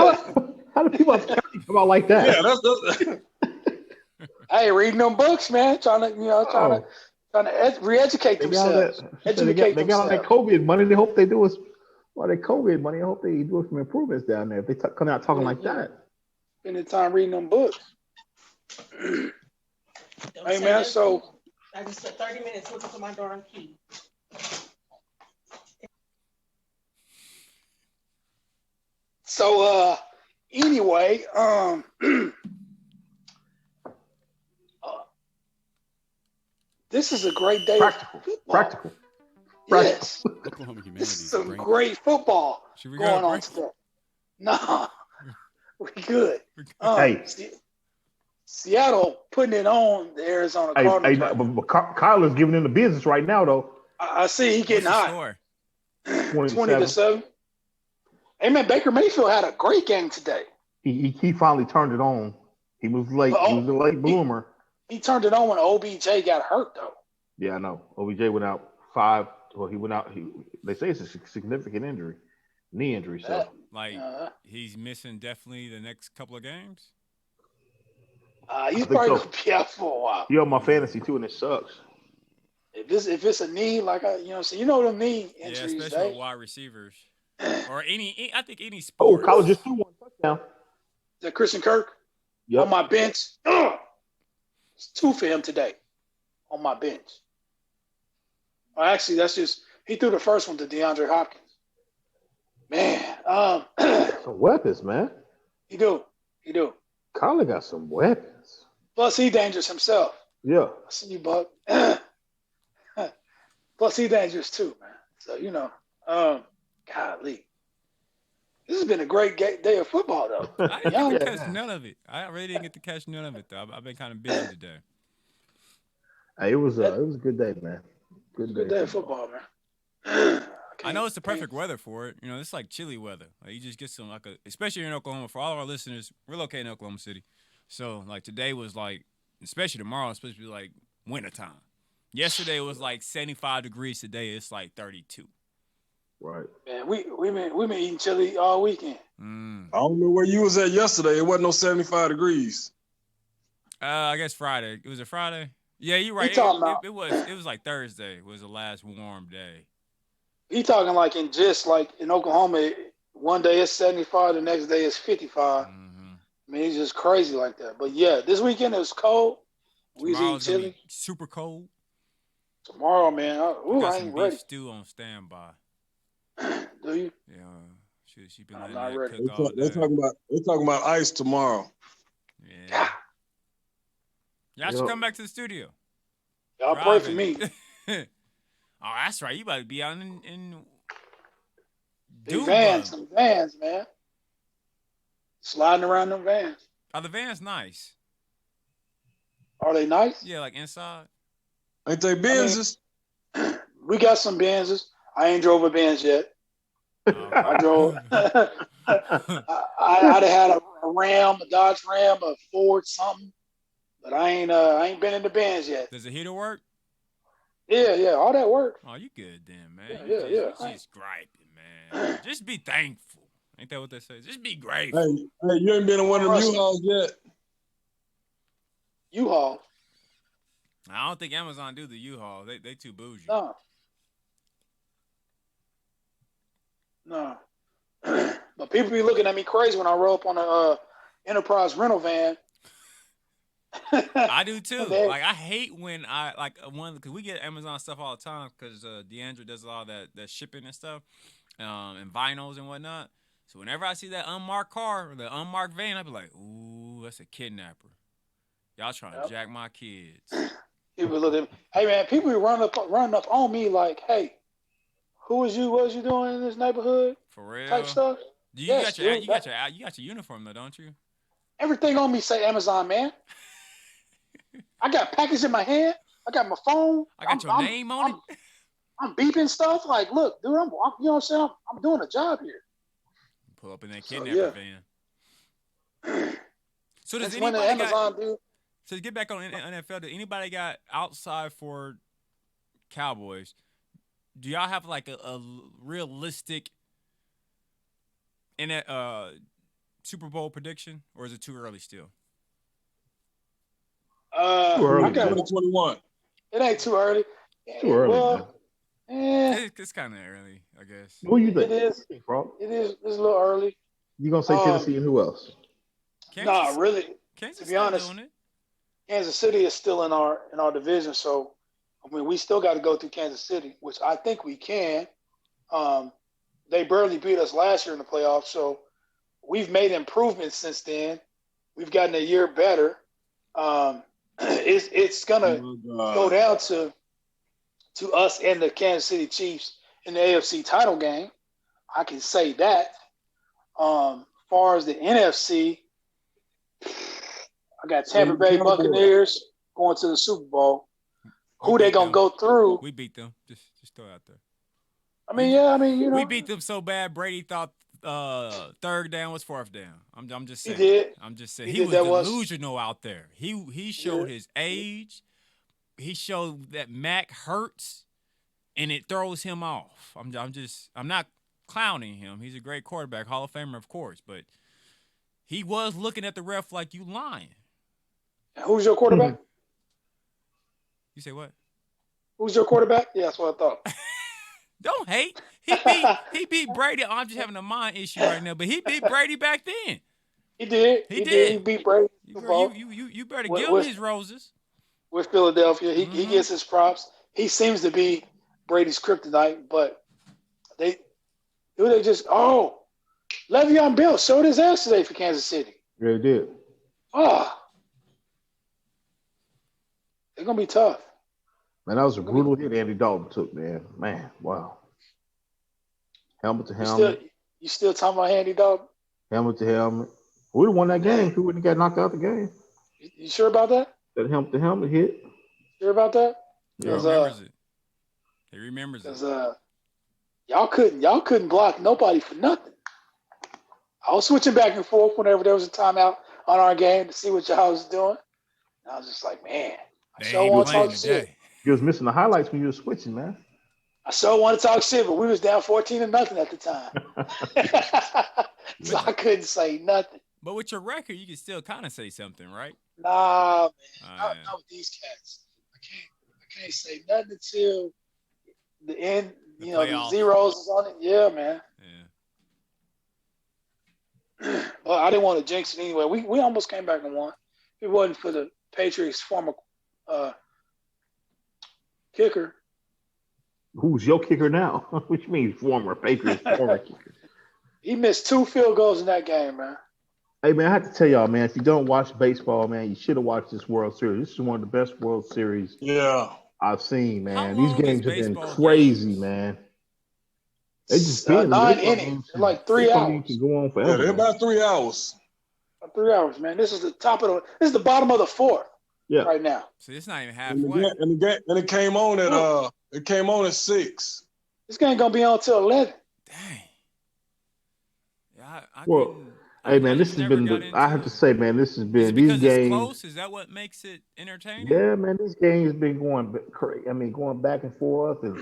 [SPEAKER 2] how do people have county come out like that?
[SPEAKER 1] Yeah, that's
[SPEAKER 3] Hey, reading them books, man. Trying to re-educate
[SPEAKER 2] They got all
[SPEAKER 3] themselves.
[SPEAKER 2] that. They got all that COVID money. They hope they do is COVID money. I hope they do some improvements down there. If they come out talking like that.
[SPEAKER 3] Spending time reading them books. Hey, man, so
[SPEAKER 8] I just spent 30 minutes looking for my darn key.
[SPEAKER 3] anyway, this is a great day.
[SPEAKER 2] Practical.
[SPEAKER 3] Yes.
[SPEAKER 9] Oklahoma Humanities.
[SPEAKER 3] This is some great football
[SPEAKER 4] Should we
[SPEAKER 3] going
[SPEAKER 4] go
[SPEAKER 3] on today. Nah, we good.
[SPEAKER 2] Hey.
[SPEAKER 3] Seattle putting it on the Arizona Cardinals.
[SPEAKER 2] But Kyler's giving them the business right now, though.
[SPEAKER 3] I see he getting hot.
[SPEAKER 4] Score?
[SPEAKER 3] 20-7. Hey, man, Baker Mayfield had a great game today.
[SPEAKER 2] He finally turned it on. He was late. He was a late bloomer.
[SPEAKER 3] He turned it on when OBJ got hurt, though.
[SPEAKER 2] Yeah, I know. OBJ went out 5. Well, he went out. They say it's a significant injury, knee injury. So,
[SPEAKER 4] he's missing definitely the next couple of games.
[SPEAKER 3] He's probably gonna be out for a while.
[SPEAKER 2] He on my fantasy too, and it sucks.
[SPEAKER 3] If it's a knee, like you know them knee injuries,
[SPEAKER 4] especially with wide receivers or I think any sport.
[SPEAKER 2] Oh, college just threw one touchdown.
[SPEAKER 3] Is that Christian Kirk?
[SPEAKER 2] Yep.
[SPEAKER 3] On my bench. It's 2 for him today. On my bench. Well, actually, that's just he threw the first one to DeAndre Hopkins. Man,
[SPEAKER 2] some weapons, man.
[SPEAKER 3] He do.
[SPEAKER 2] Kyler got some weapons.
[SPEAKER 3] Plus, he dangerous himself.
[SPEAKER 2] Yeah.
[SPEAKER 3] I see you, Buck. Plus, he dangerous too, man. So golly, this has been a great day of football, though.
[SPEAKER 4] I didn't get to catch none of it. I really didn't get to catch none of it, though. I've been kind of busy today.
[SPEAKER 2] Hey, it was a good day, man.
[SPEAKER 3] Good day of football, man.
[SPEAKER 4] I know it's the perfect weather for it. It's like chilly weather. Like you just get some especially in Oklahoma. For all of our listeners, we're located in Oklahoma City, so like today was like, especially tomorrow, it's supposed to be like wintertime. Yesterday was like 75 degrees. Today it's like 32.
[SPEAKER 2] Right.
[SPEAKER 3] Man, we've been eating chili all weekend.
[SPEAKER 1] I don't know where you was at yesterday. It wasn't no 75 degrees.
[SPEAKER 4] I guess Friday. Was it Friday? Yeah, you're right. It was like Thursday was the last warm day.
[SPEAKER 3] He talking like in Oklahoma, one day it's 75, the next day it's 55.
[SPEAKER 4] Mm-hmm.
[SPEAKER 3] I mean, it's just crazy like that. But yeah, this weekend it was cold. We was eating chili.
[SPEAKER 4] Super cold.
[SPEAKER 3] Tomorrow, man. I ain't ready.
[SPEAKER 4] Beef stew on standby.
[SPEAKER 3] Do you?
[SPEAKER 4] Yeah. She been letting
[SPEAKER 3] not
[SPEAKER 4] that
[SPEAKER 3] ready.
[SPEAKER 4] cook all day.
[SPEAKER 1] They're talking about ice tomorrow.
[SPEAKER 4] Yeah. Y'all should come back to the studio.
[SPEAKER 3] Y'all pray for me.
[SPEAKER 4] Oh, that's right. You about to be out in
[SPEAKER 3] vans, man. Sliding around them vans.
[SPEAKER 4] Are the vans nice?
[SPEAKER 3] Are they nice?
[SPEAKER 4] Yeah, like inside.
[SPEAKER 1] Ain't they Benzes?
[SPEAKER 3] We got some Benzes. I ain't drove a Benz yet. I drove. I'd have had a Ram, a Dodge Ram, a Ford, something. But I ain't been in the Benz yet.
[SPEAKER 4] Does the heater work?
[SPEAKER 3] Yeah, all that work.
[SPEAKER 4] Oh, you good then, man.
[SPEAKER 3] Yeah.
[SPEAKER 4] You just griping, man. Just be thankful. Ain't that what they say? Just be grateful.
[SPEAKER 1] Hey, you ain't been in one of them U-Hauls yet?
[SPEAKER 3] U-Haul?
[SPEAKER 4] I don't think Amazon do the U-Haul. They too bougie.
[SPEAKER 3] No. But people be looking at me crazy when I roll up on a Enterprise rental van.
[SPEAKER 4] I do too.
[SPEAKER 3] They-
[SPEAKER 4] Like I hate when because we get Amazon stuff all the time because Deandra does all that shipping and stuff, and vinyls and whatnot. So whenever I see that unmarked car or the unmarked van, I be like, "Ooh, that's a kidnapper. Y'all trying to jack my kids."
[SPEAKER 3] People look at me. Hey man, people run up on me like, "Hey, who was you? What was you doing in this neighborhood?"
[SPEAKER 4] For real.
[SPEAKER 3] Type stuff.
[SPEAKER 4] You
[SPEAKER 3] Yes,
[SPEAKER 4] got your uniform though, don't you?
[SPEAKER 3] Everything on me say Amazon, man. I got package in my hand. I got my phone.
[SPEAKER 4] I got your name on it.
[SPEAKER 3] I'm beeping stuff. Like, look, dude, you know what I'm saying? I'm doing a job here.
[SPEAKER 4] Pull up in that kidnapper van. So does anybody
[SPEAKER 3] Amazon, dude?
[SPEAKER 4] So to get back on NFL, did anybody got outside for Cowboys? Do y'all have like a realistic Super Bowl prediction, or is it too early still?
[SPEAKER 2] Too early.
[SPEAKER 3] I got
[SPEAKER 1] 2021.
[SPEAKER 3] It ain't too early.
[SPEAKER 2] Too early.
[SPEAKER 3] Well,
[SPEAKER 4] it's kind of early, I guess.
[SPEAKER 2] Who you think?
[SPEAKER 3] It is.
[SPEAKER 2] Frogg?
[SPEAKER 3] It is. It's a little early.
[SPEAKER 2] You gonna say Tennessee and who else?
[SPEAKER 3] Nah, really.
[SPEAKER 4] Kansas
[SPEAKER 3] to be honest,
[SPEAKER 4] doing it.
[SPEAKER 3] Kansas City is still in our division, so I mean we still got to go through Kansas City, which I think we can. They barely beat us last year in the playoffs, so we've made improvements since then. We've gotten a year better. It's gonna go down to us and the Kansas City Chiefs in the AFC title game. I can say that. Far as the NFC, I got Tampa Bay Buccaneers going to the Super Bowl. Who they gonna go through?
[SPEAKER 4] We beat them. Just throw it out there.
[SPEAKER 3] I mean, you know,
[SPEAKER 4] we beat them so bad. Brady thought third down was fourth down. I'm just saying.
[SPEAKER 3] He did.
[SPEAKER 4] I'm just saying. He was delusional out there. He showed his age. He showed that Mac hurts, and it throws him off. I'm not clowning him. He's a great quarterback, Hall of Famer, of course, but he was looking at the ref like you lying.
[SPEAKER 3] Who's your quarterback?
[SPEAKER 4] You say what?
[SPEAKER 3] Who's your quarterback? Yeah, that's what I thought.
[SPEAKER 4] Don't hate. He beat Brady. I'm just having a mind issue right now, but he beat Brady back then.
[SPEAKER 3] He did. He did. He beat Brady.
[SPEAKER 4] You better give him his roses.
[SPEAKER 3] With Philadelphia, he gets his props. He seems to be Brady's kryptonite, but Le'Veon Bell showed his ass today for Kansas City.
[SPEAKER 2] Yeah, he did.
[SPEAKER 3] They're gonna be tough.
[SPEAKER 2] Man, that was a brutal hit Andy Dalton took, man. Man, wow. Helmet to helmet.
[SPEAKER 3] You still talking about Andy Dalton?
[SPEAKER 2] Helmet to helmet. We would have won that game if we wouldn't have got knocked out the game.
[SPEAKER 3] You sure about that?
[SPEAKER 2] That helmet to helmet hit.
[SPEAKER 3] Sure about that?
[SPEAKER 2] Yeah.
[SPEAKER 4] He remembers it.
[SPEAKER 3] Y'all couldn't block nobody for nothing. I was switching back and forth whenever there was a timeout on our game to see what y'all was doing. And I was just like, man, I sure want to talk shit.
[SPEAKER 2] You was missing the highlights when you were switching, man.
[SPEAKER 3] I sure want to talk shit, but we was down 14-0 at the time. So I couldn't say nothing.
[SPEAKER 4] But with your record, you can still kind of say something, right?
[SPEAKER 3] Nah, man. Not with these cats. I can't say nothing until the end, the zeros is on it. Yeah, man. Yeah. But I didn't want to jinx it anyway. We almost came back and won. If it wasn't for the Patriots' former kicker.
[SPEAKER 2] Who's your kicker now? Which means former Patriots former kicker.
[SPEAKER 3] He missed 2 field goals in that game, man.
[SPEAKER 2] Hey, man, I have to tell y'all, man, if you don't watch baseball, man, you should have watched this World Series. This is one of the best World Series I've seen, man. These games have been crazy, man. They just been
[SPEAKER 3] 9 innings, like 3 hours.
[SPEAKER 2] Can go on forever.
[SPEAKER 1] Yeah, they're about 3 hours.
[SPEAKER 3] 3 hours, man. This is the bottom of the 4th. Yeah. Right now.
[SPEAKER 4] So it's not even halfway.
[SPEAKER 1] And it came on at 6.
[SPEAKER 3] This game gonna be on till 11.
[SPEAKER 4] Dang. Yeah,
[SPEAKER 2] hey man, this has been. I have to say, man, this has been these games.
[SPEAKER 4] It's close? Is that what makes it entertaining?
[SPEAKER 2] Yeah, man, these games have been going crazy. I mean, going back and forth. And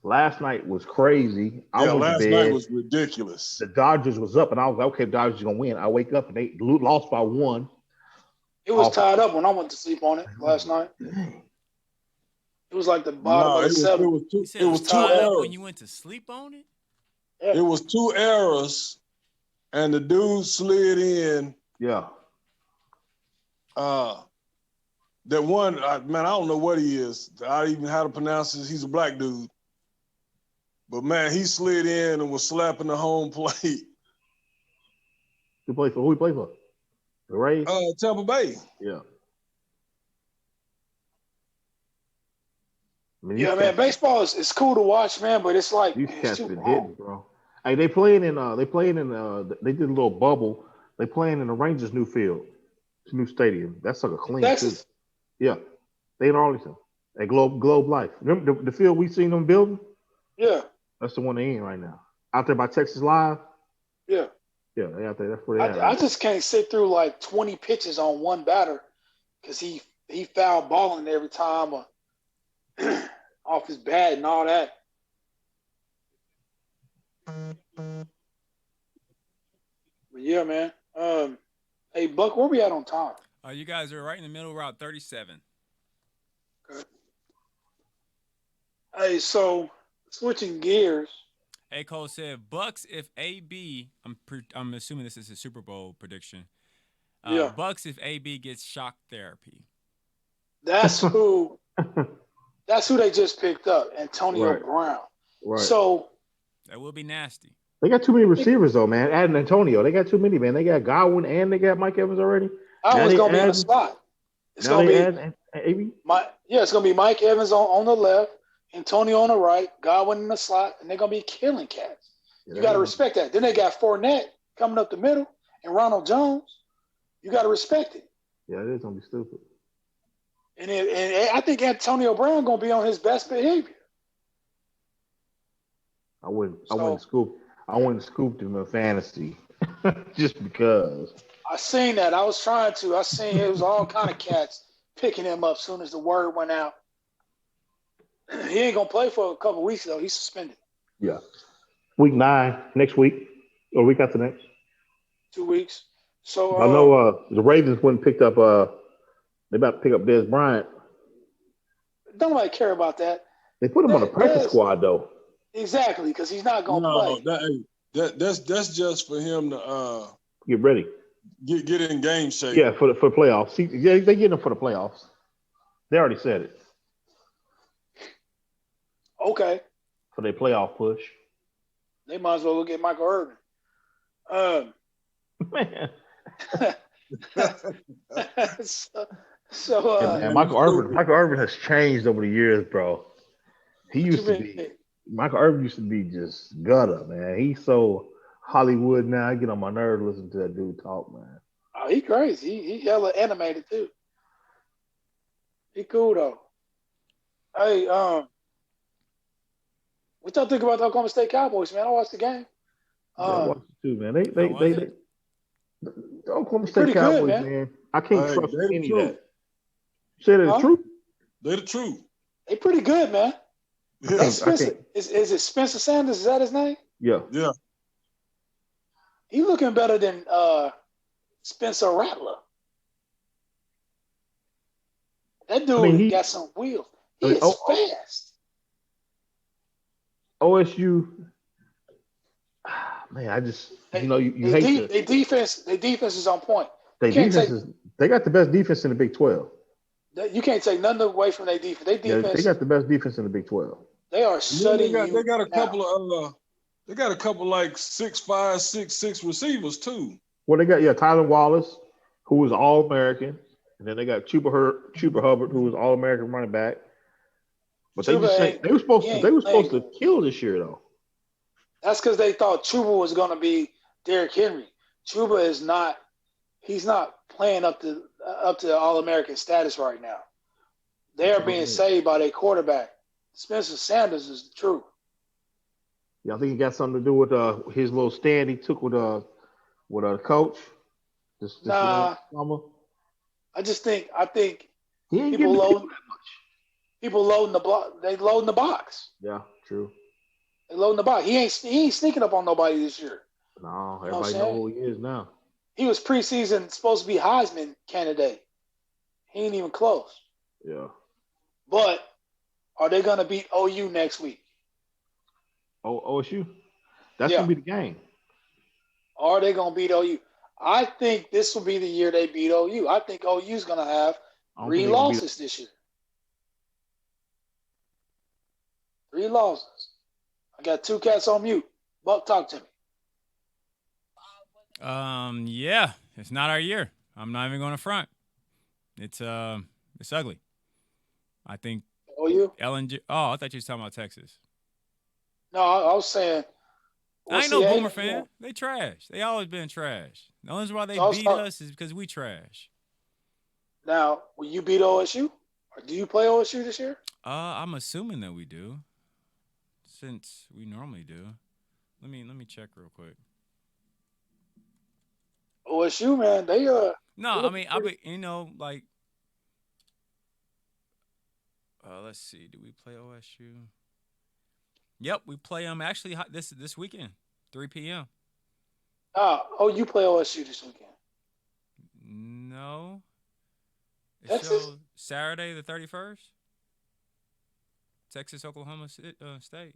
[SPEAKER 2] last night was crazy.
[SPEAKER 1] Last night was ridiculous.
[SPEAKER 2] The Dodgers was up, and I was like, okay, the Dodgers are gonna win. I wake up and they lost by 1.
[SPEAKER 3] It was tied up when I went to sleep on it last night. It was like the bottom of the 7th.
[SPEAKER 4] It was tied up when you went to sleep on it?
[SPEAKER 1] Yeah. It was 2 errors, and the dude slid in.
[SPEAKER 2] Yeah.
[SPEAKER 1] That one, man, I don't know what he is. I don't even know how to pronounce this. He's a black dude. But, man, he slid in and was slapping the home plate.
[SPEAKER 2] Who he play for? The Rays?
[SPEAKER 1] Tampa Bay.
[SPEAKER 2] Yeah. I mean,
[SPEAKER 3] Yeah, man, baseball is cool to watch, man, but it's like
[SPEAKER 2] these
[SPEAKER 3] it's
[SPEAKER 2] cats
[SPEAKER 3] too
[SPEAKER 2] been
[SPEAKER 3] long.
[SPEAKER 2] hitting, bro. Hey, they did a little bubble. They playing in the Rangers' new field. It's a new stadium. That's like a clean
[SPEAKER 3] Texas?
[SPEAKER 2] too. Yeah. They in Arlington. At Globe Life. Remember the field we seen them building?
[SPEAKER 3] Yeah.
[SPEAKER 2] That's the one they in right now. Out there by Texas Live?
[SPEAKER 3] Yeah.
[SPEAKER 2] Yeah, they out there. That's where they at.
[SPEAKER 3] I just can't sit through like 20 pitches on one batter because he foul balling every time off his bat and all that. But yeah, man. Hey, Buck, where we at on time?
[SPEAKER 4] You guys are right in the middle, Route 37.
[SPEAKER 3] Okay. Hey, so switching gears.
[SPEAKER 4] Hey, Cole said Bucks if AB. I'm assuming this is a Super Bowl prediction.
[SPEAKER 3] Yeah.
[SPEAKER 4] Bucks if AB gets shock therapy.
[SPEAKER 3] That's who. That's who they just picked up, Antonio Brown.
[SPEAKER 2] Right.
[SPEAKER 3] So
[SPEAKER 4] that will be nasty.
[SPEAKER 2] They got too many receivers though, man. Adding Antonio, they got too many, man. They got Godwin and they got Mike Evans already.
[SPEAKER 3] I was gonna be in the slot. It's gonna be it's gonna be Mike Evans on the left, Antonio on the right, Godwin in the slot, and they're gonna be killing cats. Yeah, you gotta respect that. Then they got Fournette coming up the middle and Ronald Jones. You gotta respect it.
[SPEAKER 2] Yeah, it is gonna be stupid.
[SPEAKER 3] And I think Antonio Brown gonna be on his best behavior.
[SPEAKER 2] I wouldn't scoop him in fantasy just because.
[SPEAKER 3] I seen that. I was trying to. I seen it was all kind of cats picking him up as soon as the word went out. He ain't gonna play for a couple weeks though. He's suspended.
[SPEAKER 2] Yeah. Week 9 next week or week after next.
[SPEAKER 3] 2 weeks. So
[SPEAKER 2] I know the Ravens went and picked up. They about to pick up Dez Bryant.
[SPEAKER 3] Don't nobody care about that.
[SPEAKER 2] They put him on the practice squad though.
[SPEAKER 3] Exactly, because he's not gonna play.
[SPEAKER 1] That's just for him to
[SPEAKER 2] get ready.
[SPEAKER 1] Get in game shape.
[SPEAKER 2] Yeah, for the playoffs. Yeah, they get him for the playoffs. They already said it.
[SPEAKER 3] Okay.
[SPEAKER 2] For their playoff push.
[SPEAKER 3] They might as well get Michael Irvin.
[SPEAKER 2] Man.
[SPEAKER 3] so
[SPEAKER 2] Michael Irvin has changed over the years, bro. Michael Irvin used to be just gutter, man. He's so Hollywood now. I get on my nerves listening to that dude talk, man.
[SPEAKER 3] Oh, he crazy. He hella animated too. He cool though. Hey, what y'all think about the Oklahoma State Cowboys, man? I watched the game.
[SPEAKER 2] I watched it too, man. They the Oklahoma State Cowboys, good, man. I can't trust any of that. You say that it's true?
[SPEAKER 1] They're the truth.
[SPEAKER 3] They pretty good, man.
[SPEAKER 1] Yeah.
[SPEAKER 3] Is it Spencer Sanders? Is that his name?
[SPEAKER 2] Yeah.
[SPEAKER 1] Yeah.
[SPEAKER 3] He looking better than Spencer Rattler. That dude got some wheels. He is fast.
[SPEAKER 2] OSU, man, I just you hate
[SPEAKER 3] their defense. Their defense is on point.
[SPEAKER 2] They got the best defense in the Big 12.
[SPEAKER 3] You can't take nothing away from their defense.
[SPEAKER 2] They got the best defense in the Big 12.
[SPEAKER 3] They are shutting you.
[SPEAKER 1] They got a couple of they got a couple like 6'5", 6'6" receivers too.
[SPEAKER 2] Well, they got Tyler Wallace, who was All-American, and then they got Chuba Hubbard, who was All-American running back. But they were supposed to kill this year though.
[SPEAKER 3] That's because they thought Chuba was going to be Derrick Henry. Chuba is not. He's not playing up to All-American status right now. They are being saved by their quarterback. Spencer Sanders is the truth.
[SPEAKER 2] Yeah, I think he got something to do with his little stand he took with the coach.
[SPEAKER 3] Nah, I think
[SPEAKER 2] he ain't
[SPEAKER 3] people loading the block. They loading the box.
[SPEAKER 2] Yeah, true.
[SPEAKER 3] They loading the box. He ain't sneaking up on nobody this year.
[SPEAKER 2] No, everybody knows who he is now.
[SPEAKER 3] He was preseason supposed to be Heisman candidate. He ain't even close.
[SPEAKER 2] Yeah.
[SPEAKER 3] But are they gonna beat OU next week?
[SPEAKER 2] OSU? That's gonna be the game.
[SPEAKER 3] Are they gonna beat OU? I think this will be the year they beat OU. I think OU's gonna have 3 losses this year. 3 losses. I got 2 cats on mute. Buck, talk to me.
[SPEAKER 4] Yeah, it's not our year. I'm not even going to front. It's ugly. I think.
[SPEAKER 3] OU?
[SPEAKER 4] LNG. Oh, I thought you was talking about Texas.
[SPEAKER 3] No, I was saying.
[SPEAKER 4] I ain't no Boomer fan. They trash. They always been trash. The only reason why they beat us is because we trash.
[SPEAKER 3] Now, will you beat OSU? Or do you play OSU this year?
[SPEAKER 4] I'm assuming that we do, since we normally do. Let me check real quick.
[SPEAKER 3] OSU, man, they
[SPEAKER 4] No, I mean, like. Let's see. Do we play OSU? Yep, we play them actually this weekend, 3 p.m.
[SPEAKER 3] You play OSU this weekend?
[SPEAKER 4] No. It
[SPEAKER 3] Texas?
[SPEAKER 4] shows Saturday the 31st. Texas, Oklahoma State.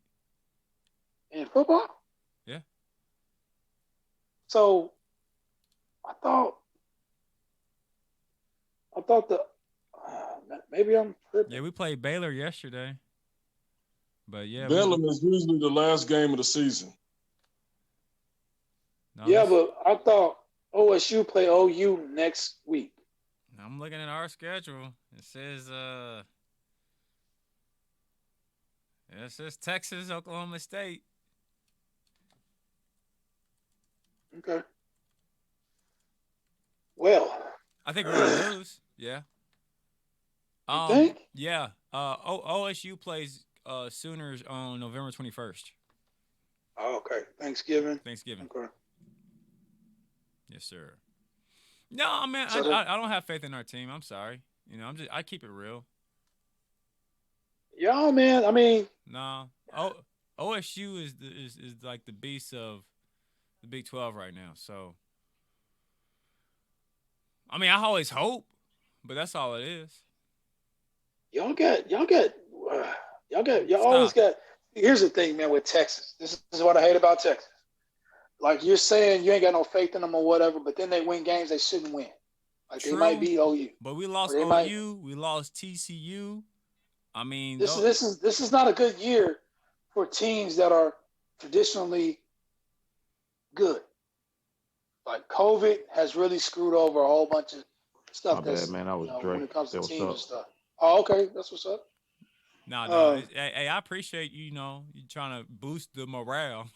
[SPEAKER 3] In football?
[SPEAKER 4] Yeah.
[SPEAKER 3] So, I thought maybe I'm tripping.
[SPEAKER 4] Yeah, we played Baylor yesterday. But yeah.
[SPEAKER 1] Baylor is usually the last game of the season.
[SPEAKER 3] No, yeah, but I thought OSU play OU next week.
[SPEAKER 4] I'm looking at our schedule. It says Texas, Oklahoma State.
[SPEAKER 3] Okay. Well,
[SPEAKER 4] I think we're gonna lose. Yeah.
[SPEAKER 3] You think?
[SPEAKER 4] Yeah. OSU plays Sooners on November 21st.
[SPEAKER 3] Oh, okay. Thanksgiving.
[SPEAKER 4] Okay. Yes, sir. No, man, I don't have faith in our team. I'm sorry. I keep it real.
[SPEAKER 3] Yeah, man. I mean,
[SPEAKER 4] no. OSU is like the beast of the Big 12 right now. So, I mean, I always hope, but that's all it is.
[SPEAKER 3] Y'all always got. Here's the thing, man, with Texas. This is what I hate about Texas. Like you're saying, you ain't got no faith in them or whatever, but then they win games they shouldn't win. Like
[SPEAKER 4] True,
[SPEAKER 3] they might beat OU.
[SPEAKER 4] But we lost OU. We lost TCU. I mean,
[SPEAKER 3] this is not a good year for teams that are traditionally good. Like COVID has really screwed over a whole bunch of stuff.
[SPEAKER 2] My bad, man. I was
[SPEAKER 3] when it comes to teams
[SPEAKER 2] up?
[SPEAKER 3] And stuff. Oh, okay, that's what's up.
[SPEAKER 4] No. Hey, I appreciate you trying to boost the morale.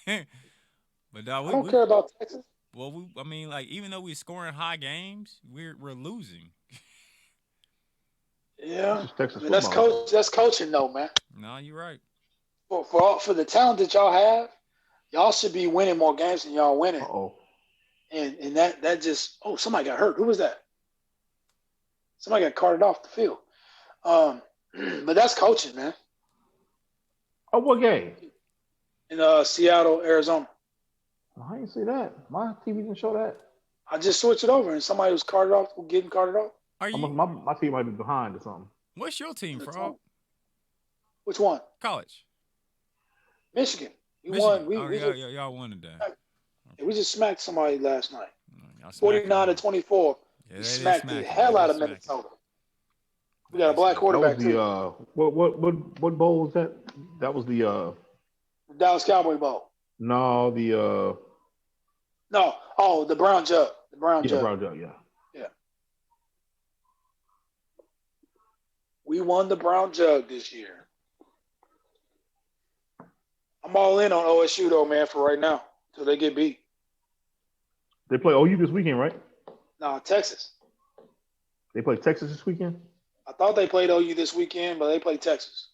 [SPEAKER 4] But
[SPEAKER 3] I don't care about Texas.
[SPEAKER 4] Well, even though we're scoring high games, we're losing.
[SPEAKER 3] Yeah, that's coaching, though, man.
[SPEAKER 4] No, you're right.
[SPEAKER 3] For the talent that y'all have, y'all should be winning more games than y'all winning.
[SPEAKER 2] Uh-oh.
[SPEAKER 3] And that just somebody got hurt. Who was that? Somebody got carted off the field. But that's coaching, man.
[SPEAKER 2] Oh, what game?
[SPEAKER 3] In Seattle, Arizona.
[SPEAKER 2] I didn't see that. My TV didn't show that.
[SPEAKER 3] I just switched it over, and somebody was getting carted off.
[SPEAKER 4] Are you?
[SPEAKER 2] My team might be behind or something.
[SPEAKER 4] What's your team, Frogg?
[SPEAKER 3] Which one?
[SPEAKER 4] College.
[SPEAKER 3] Michigan. We won.
[SPEAKER 4] Y'all won today.
[SPEAKER 3] We just smacked somebody last night. 49-24.
[SPEAKER 4] Yeah,
[SPEAKER 3] we smacked the hell out of Minnesota. We got a black quarterback
[SPEAKER 2] too. What bowl was that? That was the
[SPEAKER 3] Dallas Cowboy Bowl.
[SPEAKER 2] No,
[SPEAKER 3] the Brown Jug. The Brown Jug.
[SPEAKER 2] Brown Jug, yeah.
[SPEAKER 3] We won the Brown Jug this year. I'm all in on OSU though, man, for right now, till they get beat.
[SPEAKER 2] They play OU this weekend, right?
[SPEAKER 3] No, Texas.
[SPEAKER 2] They play Texas this weekend?
[SPEAKER 3] I thought they played OU this weekend, but they play Texas.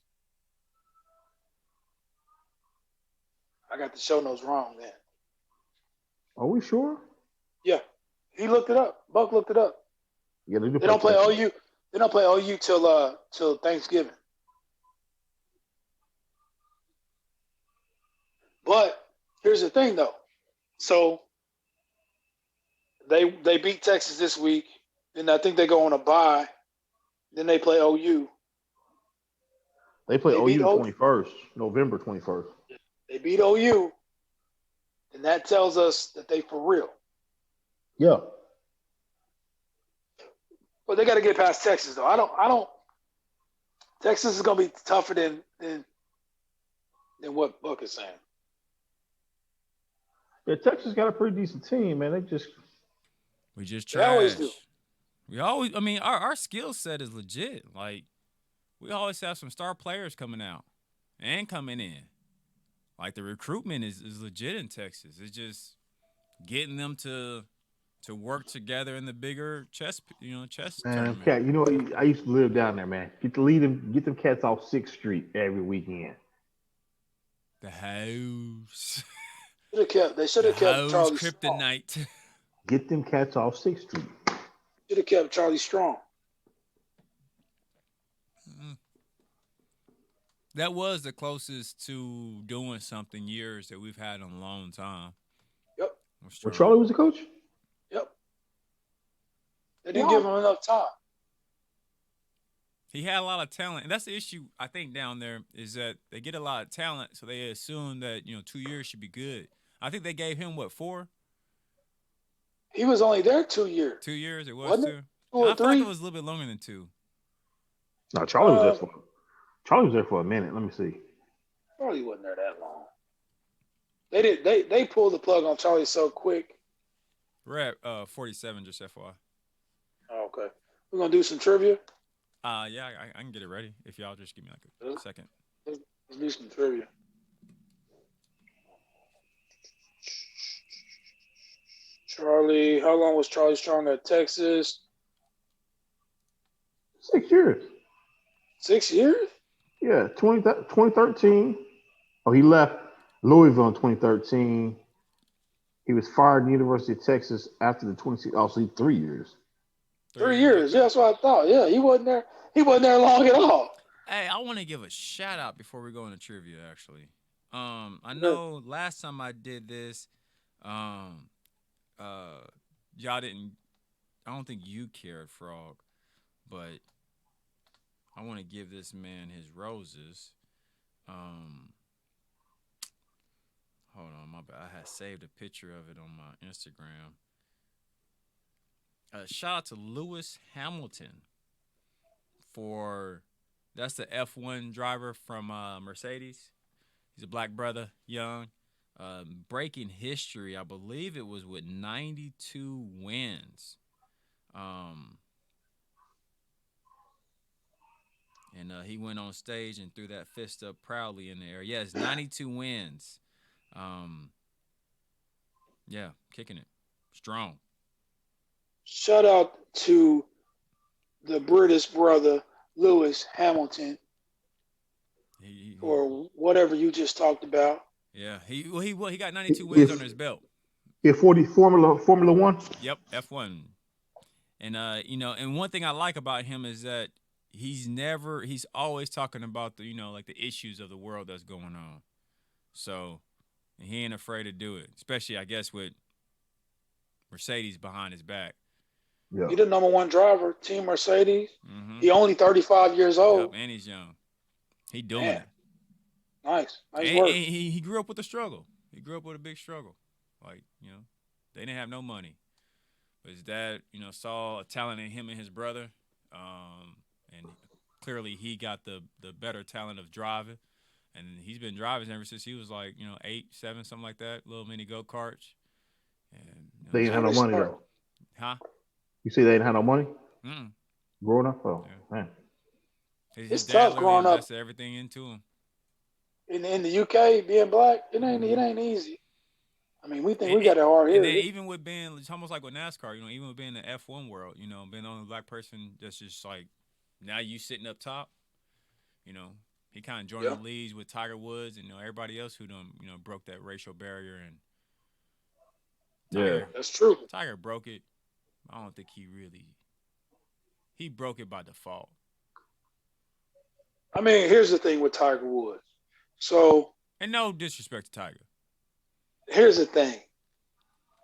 [SPEAKER 3] I got the show notes wrong then.
[SPEAKER 2] Are we sure?
[SPEAKER 3] Yeah. He looked it up. Buck looked it up.
[SPEAKER 2] Yeah, they
[SPEAKER 3] don't play OU. They don't play OU till Thanksgiving. But here's the thing though. So they beat Texas this week, and I think they go on a bye. Then they play OU.
[SPEAKER 2] They play OU the 21st, November 21st.
[SPEAKER 3] They beat OU, and that tells us that they for real.
[SPEAKER 2] Yeah.
[SPEAKER 3] But they got to get past Texas, though. I don't. Texas is gonna be tougher than what Buck is saying.
[SPEAKER 2] Yeah, Texas got a pretty decent team, man.
[SPEAKER 4] We just
[SPEAKER 3] They always
[SPEAKER 4] trash.
[SPEAKER 3] do.
[SPEAKER 4] We always. I mean, our skill set is legit. Like we always have some star players coming out and coming in. Like the recruitment is legit in Texas. It's just getting them to work together in the bigger chess
[SPEAKER 2] Man,
[SPEAKER 4] tournament.
[SPEAKER 2] cat, you know what? I used to live down there, man. Get them cats off 6th Street every weekend.
[SPEAKER 4] The house.
[SPEAKER 3] They should have kept Charlie Strong.
[SPEAKER 4] Kryptonite.
[SPEAKER 2] Get them cats off 6th Street.
[SPEAKER 3] Should have kept Charlie Strong.
[SPEAKER 4] That was the closest to doing something years that we've had in a long time.
[SPEAKER 3] Yep.
[SPEAKER 2] When Charlie was the coach?
[SPEAKER 3] Yep. They didn't give him enough time.
[SPEAKER 4] He had a lot of talent. And that's the issue, I think, down there is that they get a lot of talent, so they assume that, 2 years should be good. I think they gave him, 4?
[SPEAKER 3] He was only there 2 years.
[SPEAKER 4] 2 years? It was
[SPEAKER 3] Wasn't
[SPEAKER 4] 2?
[SPEAKER 3] it? 2 or
[SPEAKER 4] I feel
[SPEAKER 3] 3?
[SPEAKER 4] like it was a little bit longer than 2.
[SPEAKER 2] No, Charlie was there for a minute. Let me see.
[SPEAKER 3] Charlie wasn't there that long. They pulled the plug on Charlie so quick.
[SPEAKER 4] We're at 47, just FYI.
[SPEAKER 3] Oh, okay. We're going to do some trivia.
[SPEAKER 4] Yeah, I can get it ready if y'all just give me like a second.
[SPEAKER 3] Let's do some trivia. Charlie, how long was Charlie Strong at Texas?
[SPEAKER 2] 6 years.
[SPEAKER 3] 6 years?
[SPEAKER 2] Yeah, 2013. Oh, he left Louisville in 2013. He was fired at the University of Texas after the 26. Oh, so 3 years.
[SPEAKER 3] 3 years. Yeah, that's what I thought. Yeah, he wasn't there. He wasn't there long at all.
[SPEAKER 4] Hey, I want to give a shout out before we go into trivia. Actually, I know last time I did this, y'all didn't. I don't think you cared, Frogg, but I want to give this man his roses. Hold on, my bad. I had saved a picture of it on my Instagram. Shout out to Lewis Hamilton that's the F1 driver from Mercedes. He's a black brother, young, breaking history. I believe it was with 92 wins. And he went on stage and threw that fist up proudly in the air. Yes, 92 wins. Yeah, kicking it strong.
[SPEAKER 3] Shout out to the British brother, Lewis Hamilton, or whatever you just talked about.
[SPEAKER 4] Yeah, he got 92 wins under his belt.
[SPEAKER 2] Yeah, Formula One.
[SPEAKER 4] Yep, F1. And and one thing I like about him is that he's always talking about the like the issues of the world that's going on. So he ain't afraid to do it, especially I guess with Mercedes behind his back.
[SPEAKER 2] Yeah.
[SPEAKER 3] He's the number 1 driver, Team Mercedes.
[SPEAKER 4] Mm-hmm.
[SPEAKER 3] He only 35 years old.
[SPEAKER 4] Yep, and he's young. He doing it.
[SPEAKER 3] Nice
[SPEAKER 4] and
[SPEAKER 3] work.
[SPEAKER 4] And he grew up with a struggle. He grew up with a big struggle. Like, they didn't have no money. But his dad, saw a talent in him and his brother. And clearly he got the better talent of driving. And he's been driving ever since he was like, 8, 7, something like that. Little mini go-karts. And
[SPEAKER 2] They didn't have no money, though.
[SPEAKER 4] Huh?
[SPEAKER 2] You say they didn't have no money?
[SPEAKER 4] Mm.
[SPEAKER 2] Growing up? Oh,
[SPEAKER 4] yeah.
[SPEAKER 2] Man.
[SPEAKER 3] It's tough growing up.
[SPEAKER 4] Everything into him.
[SPEAKER 3] In the UK, being black, it ain't easy. I mean, we think we got it hard here.
[SPEAKER 4] And then even with being, it's almost like with NASCAR, even with being in the F1 world, being the only black person that's just like, now you sitting up top, he kind of joined the leads with Tiger Woods and everybody else who broke that racial barrier. And Tiger,
[SPEAKER 3] that's true.
[SPEAKER 4] Tiger broke it. I don't think he broke it by default.
[SPEAKER 3] I mean, here's the thing with Tiger Woods. So,
[SPEAKER 4] and no disrespect to Tiger.
[SPEAKER 3] Here's the thing.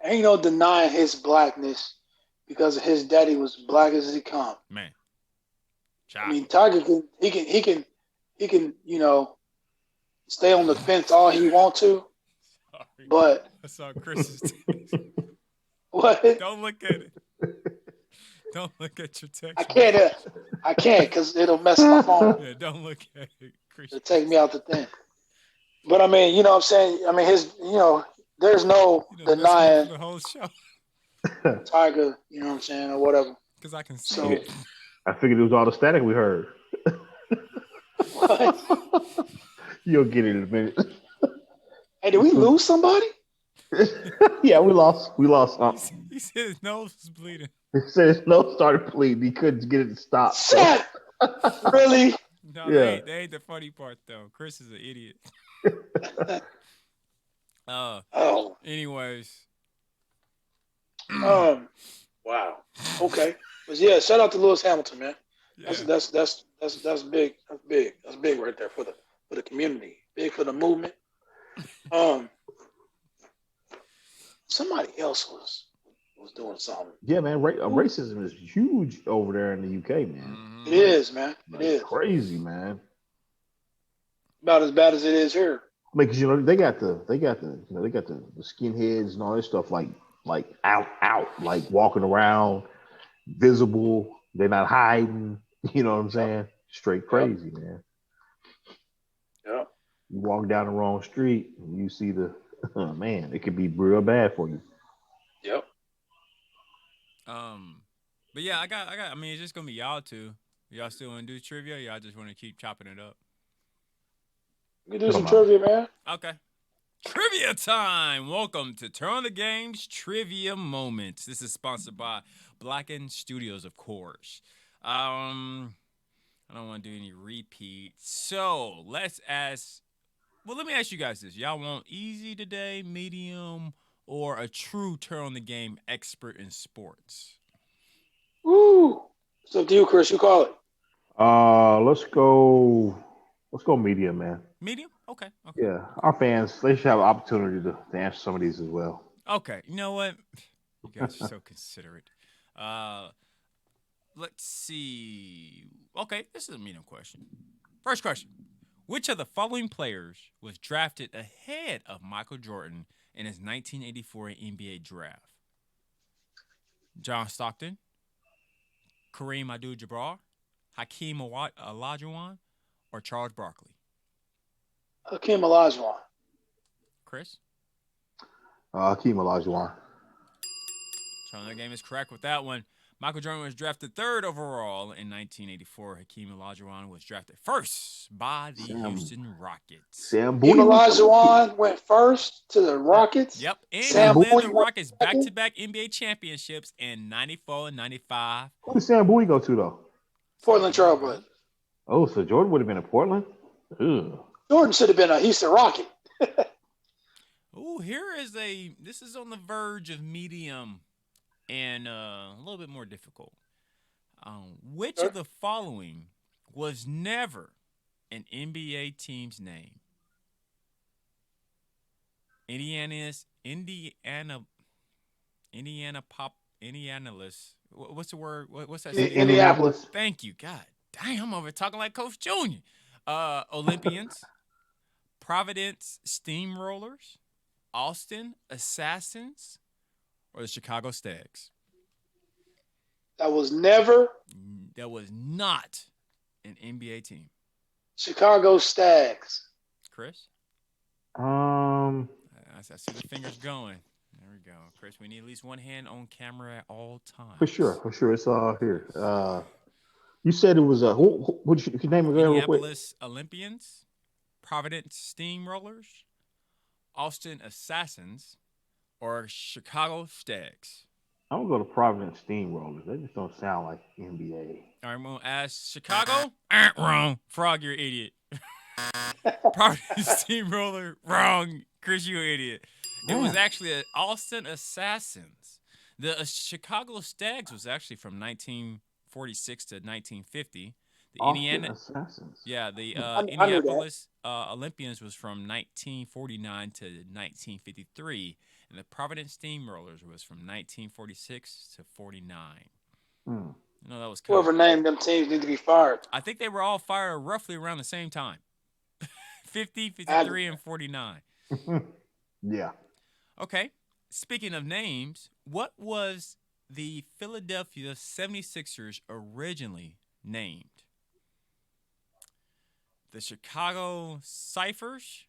[SPEAKER 3] Ain't no denying his blackness because his daddy was black as he come.
[SPEAKER 4] Man.
[SPEAKER 3] I mean, Tiger can stay on the fence all he want to.
[SPEAKER 4] Sorry.
[SPEAKER 3] But
[SPEAKER 4] I saw Chris's
[SPEAKER 3] what?
[SPEAKER 4] Don't look at it. Don't look at your text.
[SPEAKER 3] I can't because it'll mess my phone.
[SPEAKER 4] Yeah, don't look at it.
[SPEAKER 3] It'll take me out the thing. But I mean, you know what I'm saying? I mean, there's no denying
[SPEAKER 4] the whole show.
[SPEAKER 3] Tiger, you know what I'm saying, or whatever.
[SPEAKER 4] Because I can see
[SPEAKER 3] So,
[SPEAKER 4] it.
[SPEAKER 2] I figured it was all the static we heard.
[SPEAKER 3] What?
[SPEAKER 2] You'll get it in a minute.
[SPEAKER 3] Hey, did we lose somebody?
[SPEAKER 2] Yeah, we lost.
[SPEAKER 4] He said his nose was bleeding.
[SPEAKER 2] He said his nose started bleeding. He couldn't get it to stop.
[SPEAKER 3] Shit! Really?
[SPEAKER 4] No,
[SPEAKER 2] Yeah.
[SPEAKER 4] they ain't the funny part though. Chris is an idiot. Anyways.
[SPEAKER 3] Wow. Okay. But yeah, shout out to Lewis Hamilton, man.
[SPEAKER 4] Yeah.
[SPEAKER 3] That's big. That's big. That's big right there for the community. Big for the movement. Somebody else was doing something.
[SPEAKER 2] Yeah, man. Racism is huge over there in the UK, man.
[SPEAKER 3] It is, man. It is
[SPEAKER 2] crazy, man.
[SPEAKER 3] About as bad as it is here.
[SPEAKER 2] Because they got the skinheads and all this stuff like out, like walking around, visible. They're not hiding. You know what I'm saying? Straight crazy, man.
[SPEAKER 3] Yeah.
[SPEAKER 2] You walk down the wrong street and you see man, it could be real bad for you.
[SPEAKER 3] Yep.
[SPEAKER 4] But yeah, I mean, it's just gonna be y'all two. Y'all still want to do trivia? Y'all just want to keep chopping it up?
[SPEAKER 3] We can do some trivia, man.
[SPEAKER 4] Okay. Trivia time! Welcome to Turn the Game's Trivia Moments. This is sponsored by Blackened Studios, of course. I don't want to do any repeats. So let me ask you guys this. Y'all want easy today, medium, or a true Turn on the Game expert in sports?
[SPEAKER 3] Woo! It's up to you, Chris. You call it.
[SPEAKER 2] Let's go medium, man.
[SPEAKER 4] Medium? Okay.
[SPEAKER 2] Yeah, our fans, they should have an opportunity to answer some of these as well.
[SPEAKER 4] Okay. You know what? You guys are so considerate. Let's see. Okay, this is a medium question. First question. Which of the following players was drafted ahead of Michael Jordan in his 1984 NBA draft? John Stockton, Kareem Abdul-Jabbar, Hakeem Olajuwon, or Charles Barkley?
[SPEAKER 3] Hakeem Olajuwon.
[SPEAKER 4] Chris?
[SPEAKER 2] Hakeem Olajuwon.
[SPEAKER 4] Turn the Game is correct with that one. Michael Jordan was drafted third overall in 1984. Hakeem Olajuwon was drafted first by the Houston Rockets.
[SPEAKER 3] Hakeem Olajuwon went first to the Rockets.
[SPEAKER 4] Yep. And he led the Rockets back-to-back NBA championships in 94 and 95.
[SPEAKER 2] Who did Sam Bowie go to, though?
[SPEAKER 3] Portland Trailblazers.
[SPEAKER 2] Oh, so Jordan would have been in Portland? Ugh.
[SPEAKER 3] Jordan should have been a Houston Rocket.
[SPEAKER 4] Oh, this is on the verge of medium and a little bit more difficult. Which of the following was never an NBA team's name? Indianapolis. What's the word? What's that?
[SPEAKER 3] Indianapolis.
[SPEAKER 4] Thank you. God damn, I'm over talking like Coach Junior. Olympians, Providence Steamrollers, Austin Assassins, or the Chicago Stags?
[SPEAKER 3] That was
[SPEAKER 4] not an NBA team.
[SPEAKER 3] Chicago Stags.
[SPEAKER 4] Chris?
[SPEAKER 2] I
[SPEAKER 4] see the fingers going. There we go. Chris, we need at least one hand on camera at all times.
[SPEAKER 2] For sure. It's all here. You said it was what you name again real quick?
[SPEAKER 4] Indianapolis Olympians, Providence Steamrollers, Austin Assassins, or Chicago Stags?
[SPEAKER 2] I'm going to go to Providence Steamrollers. They just don't sound like NBA.
[SPEAKER 4] All right, I'm going to ask Chicago. Wrong. Frogg, you're an idiot. Providence Steamroller. Wrong. Chris, you're an idiot. It was actually Austin Assassins. The Chicago Stags was actually from 1946 to 1950. The
[SPEAKER 2] Austin Assassins.
[SPEAKER 4] Yeah, the Indianapolis Olympians was from 1949 to 1953. And the Providence Steamrollers was from 1946 to 49. No, that was
[SPEAKER 3] whoever named them teams need to be fired.
[SPEAKER 4] I think they were all fired roughly around the same time. 50, 53, and 49.
[SPEAKER 2] Yeah.
[SPEAKER 4] Okay. Speaking of names, what was the Philadelphia 76ers originally named? The Chicago Ciphers,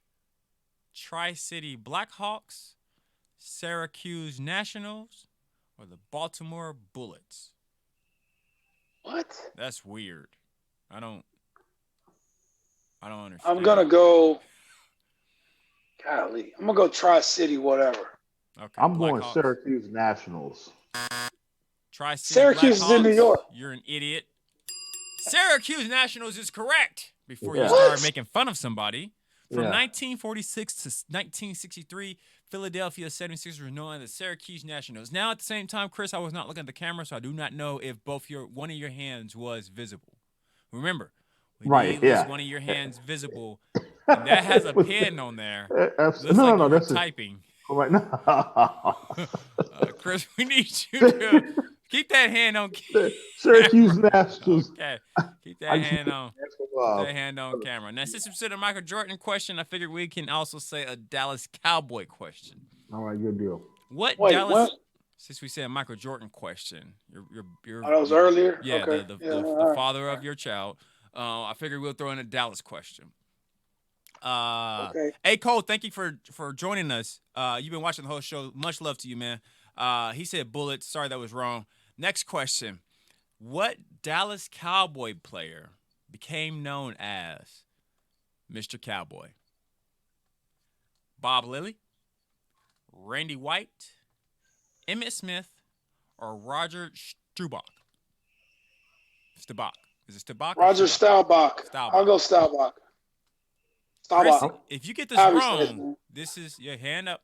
[SPEAKER 4] Tri-City Blackhawks, Syracuse Nationals, or the Baltimore Bullets?
[SPEAKER 3] What?
[SPEAKER 4] That's weird. I don't understand.
[SPEAKER 3] I'm gonna go. Golly, I'm gonna go Tri-City, whatever.
[SPEAKER 4] Okay,
[SPEAKER 2] I'm going
[SPEAKER 4] Blackhawks.
[SPEAKER 2] Syracuse Nationals.
[SPEAKER 4] Tri-City
[SPEAKER 3] Syracuse is in New
[SPEAKER 4] Blackhawks,
[SPEAKER 3] York.
[SPEAKER 4] You're an idiot. Syracuse Nationals is correct. Before you
[SPEAKER 2] Yeah.
[SPEAKER 4] start
[SPEAKER 3] What?
[SPEAKER 4] making fun of somebody. From
[SPEAKER 2] Yeah.
[SPEAKER 4] 1946 to 1963, Philadelphia 76ers were known as the Syracuse Nationals. Now, at the same time, Chris, I was not looking at the camera, so I do not know if one of your hands was visible. Remember, we
[SPEAKER 2] Right,
[SPEAKER 4] need at least
[SPEAKER 2] yeah.
[SPEAKER 4] one of your hands visible, and that has a pen on there.
[SPEAKER 2] That's,
[SPEAKER 4] Looks
[SPEAKER 2] no,
[SPEAKER 4] like
[SPEAKER 2] no,
[SPEAKER 4] you were
[SPEAKER 2] that's it.
[SPEAKER 4] typing.
[SPEAKER 2] Right now.
[SPEAKER 4] Chris, we need you to keep that hand on
[SPEAKER 2] Syracuse Nationals.
[SPEAKER 4] Okay, keep
[SPEAKER 2] I
[SPEAKER 4] that
[SPEAKER 2] just-
[SPEAKER 4] hand on.
[SPEAKER 2] Wow.
[SPEAKER 4] That hand on camera. Now, since we said a Michael Jordan question, I figured we can also say a Dallas Cowboy question.
[SPEAKER 2] All right, good deal.
[SPEAKER 4] What
[SPEAKER 3] Wait,
[SPEAKER 4] Dallas?
[SPEAKER 3] what?
[SPEAKER 4] Since we said a Michael Jordan question, you're
[SPEAKER 3] Oh, that was earlier.
[SPEAKER 4] yeah,
[SPEAKER 3] Okay.
[SPEAKER 4] the father of your child. I figured we'll throw in a Dallas question.
[SPEAKER 3] Okay.
[SPEAKER 4] Hey Cole, thank you for joining us. You've been watching the whole show. Much love to you, man. He said Bullets. Sorry, that was wrong. Next question: what Dallas Cowboy player became known as Mr. Cowboy? Bob Lilly, Randy White, Emmitt Smith, or Roger Staubach? Staubach. Is it Staubach? or
[SPEAKER 3] Roger Staubach.
[SPEAKER 4] Staubach.
[SPEAKER 3] I'll go Staubach.
[SPEAKER 4] Chris,
[SPEAKER 3] Staubach.
[SPEAKER 4] if you get this
[SPEAKER 3] Obviously,
[SPEAKER 4] wrong,
[SPEAKER 3] man.
[SPEAKER 4] this is your hand up.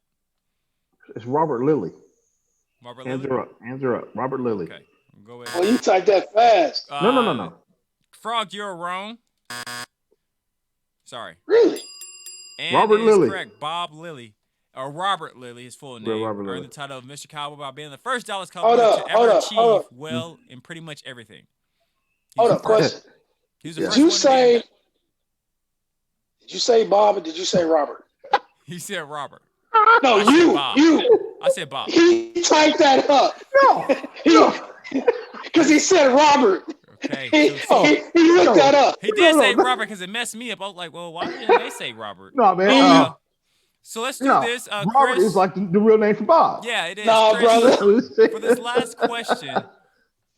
[SPEAKER 2] It's Robert Lilly.
[SPEAKER 4] Robert
[SPEAKER 2] Hands
[SPEAKER 4] Lilly.
[SPEAKER 2] are up. Hands are up. Robert Lilly.
[SPEAKER 4] Okay, go ahead.
[SPEAKER 3] Well, you typed that fast.
[SPEAKER 2] No.
[SPEAKER 4] Frog, you're wrong. Sorry.
[SPEAKER 3] Really?
[SPEAKER 4] And
[SPEAKER 2] Robert
[SPEAKER 4] it is
[SPEAKER 2] Lilly.
[SPEAKER 4] correct. Bob Lilly, or Robert Lilly, his full name,
[SPEAKER 2] Robert
[SPEAKER 4] earned
[SPEAKER 2] Lilly.
[SPEAKER 4] the title of Mr. Cowboy by being the first Dallas Cowboy
[SPEAKER 3] Hold up,
[SPEAKER 4] to ever
[SPEAKER 3] hold up,
[SPEAKER 4] achieve
[SPEAKER 3] hold up.
[SPEAKER 4] well in pretty much everything.
[SPEAKER 3] Hold up, question.
[SPEAKER 4] He was the
[SPEAKER 2] Yeah.
[SPEAKER 4] first
[SPEAKER 3] Did you
[SPEAKER 4] one to be
[SPEAKER 3] say?
[SPEAKER 4] in-
[SPEAKER 3] Did you say Bob or did you say Robert?
[SPEAKER 4] He said Robert.
[SPEAKER 3] No,
[SPEAKER 4] I said
[SPEAKER 3] you.
[SPEAKER 4] Bob.
[SPEAKER 3] You.
[SPEAKER 4] I said Bob.
[SPEAKER 3] He typed that up.
[SPEAKER 2] No.
[SPEAKER 3] Because he said Robert.
[SPEAKER 4] Okay.
[SPEAKER 3] He,
[SPEAKER 4] So
[SPEAKER 3] he looked that up.
[SPEAKER 4] he did
[SPEAKER 2] No,
[SPEAKER 4] say
[SPEAKER 2] no.
[SPEAKER 4] Robert because it messed me up. I was like, well, why didn't they say Robert?
[SPEAKER 2] No, man.
[SPEAKER 4] Well, so let's do
[SPEAKER 2] no.
[SPEAKER 4] this.
[SPEAKER 2] Robert
[SPEAKER 4] Chris.
[SPEAKER 2] is like the real name for Bob.
[SPEAKER 4] Yeah, it is.
[SPEAKER 3] Nah,
[SPEAKER 4] Chris,
[SPEAKER 3] brother.
[SPEAKER 4] For this last question,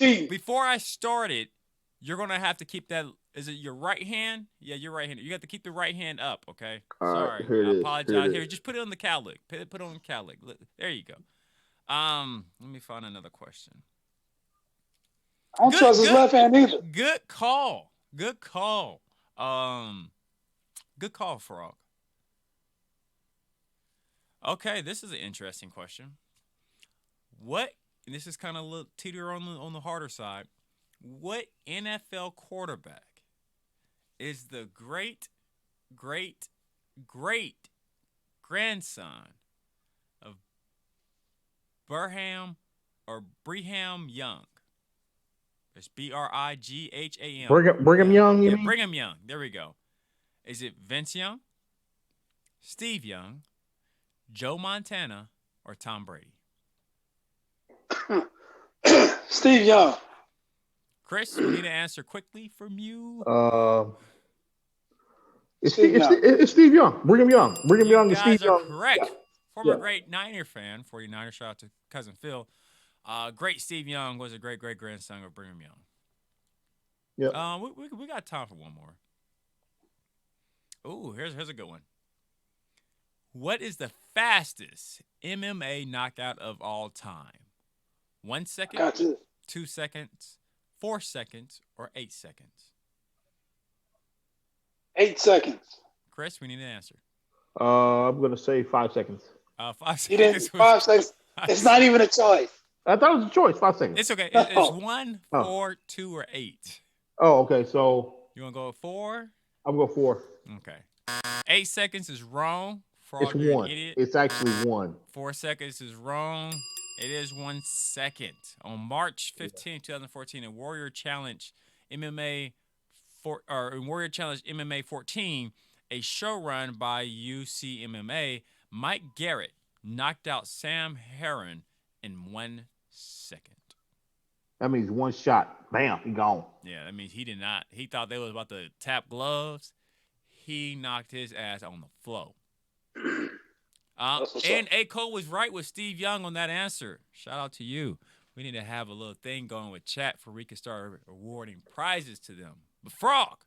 [SPEAKER 3] See,
[SPEAKER 4] before I started, you're gonna have to keep that. Is it your right hand? Yeah, your right hand. You have to keep the right hand up. Okay.
[SPEAKER 2] All right,
[SPEAKER 4] Sorry,
[SPEAKER 2] here it
[SPEAKER 4] I
[SPEAKER 2] is,
[SPEAKER 4] apologize.
[SPEAKER 2] here it
[SPEAKER 4] Here,
[SPEAKER 2] is.
[SPEAKER 4] just put it on the cowlick. Put it on the cowlick. There you go. Let me find another question.
[SPEAKER 3] I don't trust his left hand either.
[SPEAKER 4] Good call. Good call. Good call, Frog. Okay, this is an interesting question. What? And this is kind of a little teeter on the harder side. What NFL quarterback is the great grandson of Brigham Young? It's Brigham.
[SPEAKER 2] Brigham Young, you
[SPEAKER 4] Yeah,
[SPEAKER 2] mean?
[SPEAKER 4] Brigham Young. There we go. Is it Vince Young, Steve Young, Joe Montana, or Tom Brady?
[SPEAKER 3] Steve Young.
[SPEAKER 4] Chris, we need to answer quickly from you.
[SPEAKER 2] It's
[SPEAKER 3] Steve Young.
[SPEAKER 2] It's Steve Young. Brigham Young. Brigham Young
[SPEAKER 4] You
[SPEAKER 2] and
[SPEAKER 4] guys
[SPEAKER 2] Steve
[SPEAKER 4] are
[SPEAKER 2] Young.
[SPEAKER 4] correct.
[SPEAKER 2] Yeah.
[SPEAKER 4] Former
[SPEAKER 2] Yeah.
[SPEAKER 4] great Niner fan, 49er, shout out to cousin Phil. Great Steve Young was a great grandson of Brigham Young.
[SPEAKER 2] Yeah.
[SPEAKER 4] We got time for one more. Ooh, here's a good one. What is the fastest MMA knockout of all time? 1 second,
[SPEAKER 3] Got you.
[SPEAKER 4] 2 seconds, 4 seconds, or 8 seconds?
[SPEAKER 3] 8 seconds.
[SPEAKER 4] Chris, we need an answer.
[SPEAKER 2] I'm gonna say 5 seconds.
[SPEAKER 4] 5
[SPEAKER 3] He
[SPEAKER 4] seconds.
[SPEAKER 3] didn't. 5 seconds. It's not even a choice.
[SPEAKER 2] I thought it was a choice. 5 seconds.
[SPEAKER 4] It's okay.
[SPEAKER 3] No.
[SPEAKER 4] It's 1, 4, 2, or 8.
[SPEAKER 2] Oh, okay. So
[SPEAKER 4] You want to go with 4?
[SPEAKER 2] I'm gonna go 4.
[SPEAKER 4] Okay. 8 seconds is wrong. Frog,
[SPEAKER 2] It's
[SPEAKER 4] you're an
[SPEAKER 2] 1.
[SPEAKER 4] idiot.
[SPEAKER 2] It's actually 1.
[SPEAKER 4] 4 seconds is wrong. It is 1 second. On March 15, 2014, in Warrior Challenge MMA in Warrior Challenge MMA 14, a show run by UC MMA, Mike Garrett knocked out Sam Herron in 1 second.
[SPEAKER 2] That means one shot. Bam, he gone.
[SPEAKER 4] Yeah, that means he did not. He thought they was about to tap gloves. He knocked his ass on the floor. And A. Cole was right with Steve Young on that answer. Shout out to you. We need to have a little thing going with chat for we can start awarding prizes to them. But Frog,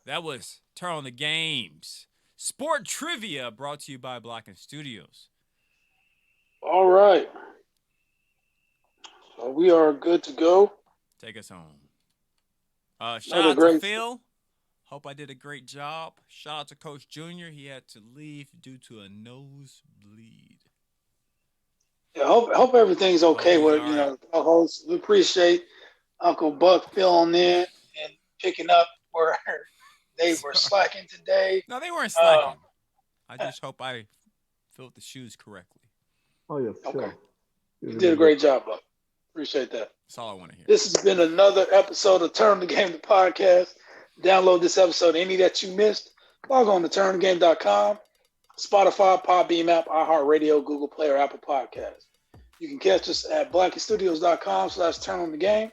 [SPEAKER 4] that was Turn on the Games. Sport Trivia brought to you by Black & Studios.
[SPEAKER 3] All right. So we are good to go.
[SPEAKER 4] Take us home. Shout out to Phil. Hope I did a great job. Shout out to Coach Junior. He had to leave due to a nosebleed.
[SPEAKER 3] Yeah, hope everything's okay with right. Co-hosts. We appreciate Uncle Buck filling in and picking up where they were slacking today.
[SPEAKER 4] No, they weren't slacking. I just hope I filled the shoes correctly.
[SPEAKER 2] Oh, yeah, for sure.
[SPEAKER 3] You did a great job, Buck. Appreciate that.
[SPEAKER 4] That's all I want to hear.
[SPEAKER 3] This has been another episode of Turn the Game, the podcast. Download this episode, any that you missed. Log on to turnthegame.com, Spotify, Podbeam app, iHeartRadio, Google Play, or Apple Podcasts. You can catch us at blackandstudios.com/turnonthegame.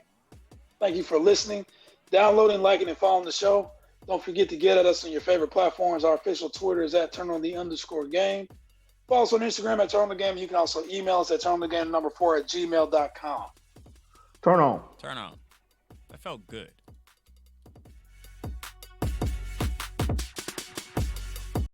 [SPEAKER 3] Thank you for listening, downloading, liking, and following the show. Don't forget to get at us on your favorite platforms. Our official Twitter is at @turn_on_the_game. Follow us on Instagram at @turnonthegame. You can also email us at turnonthegame4@gmail.com.
[SPEAKER 2] Turn on.
[SPEAKER 4] Turn on. That felt good.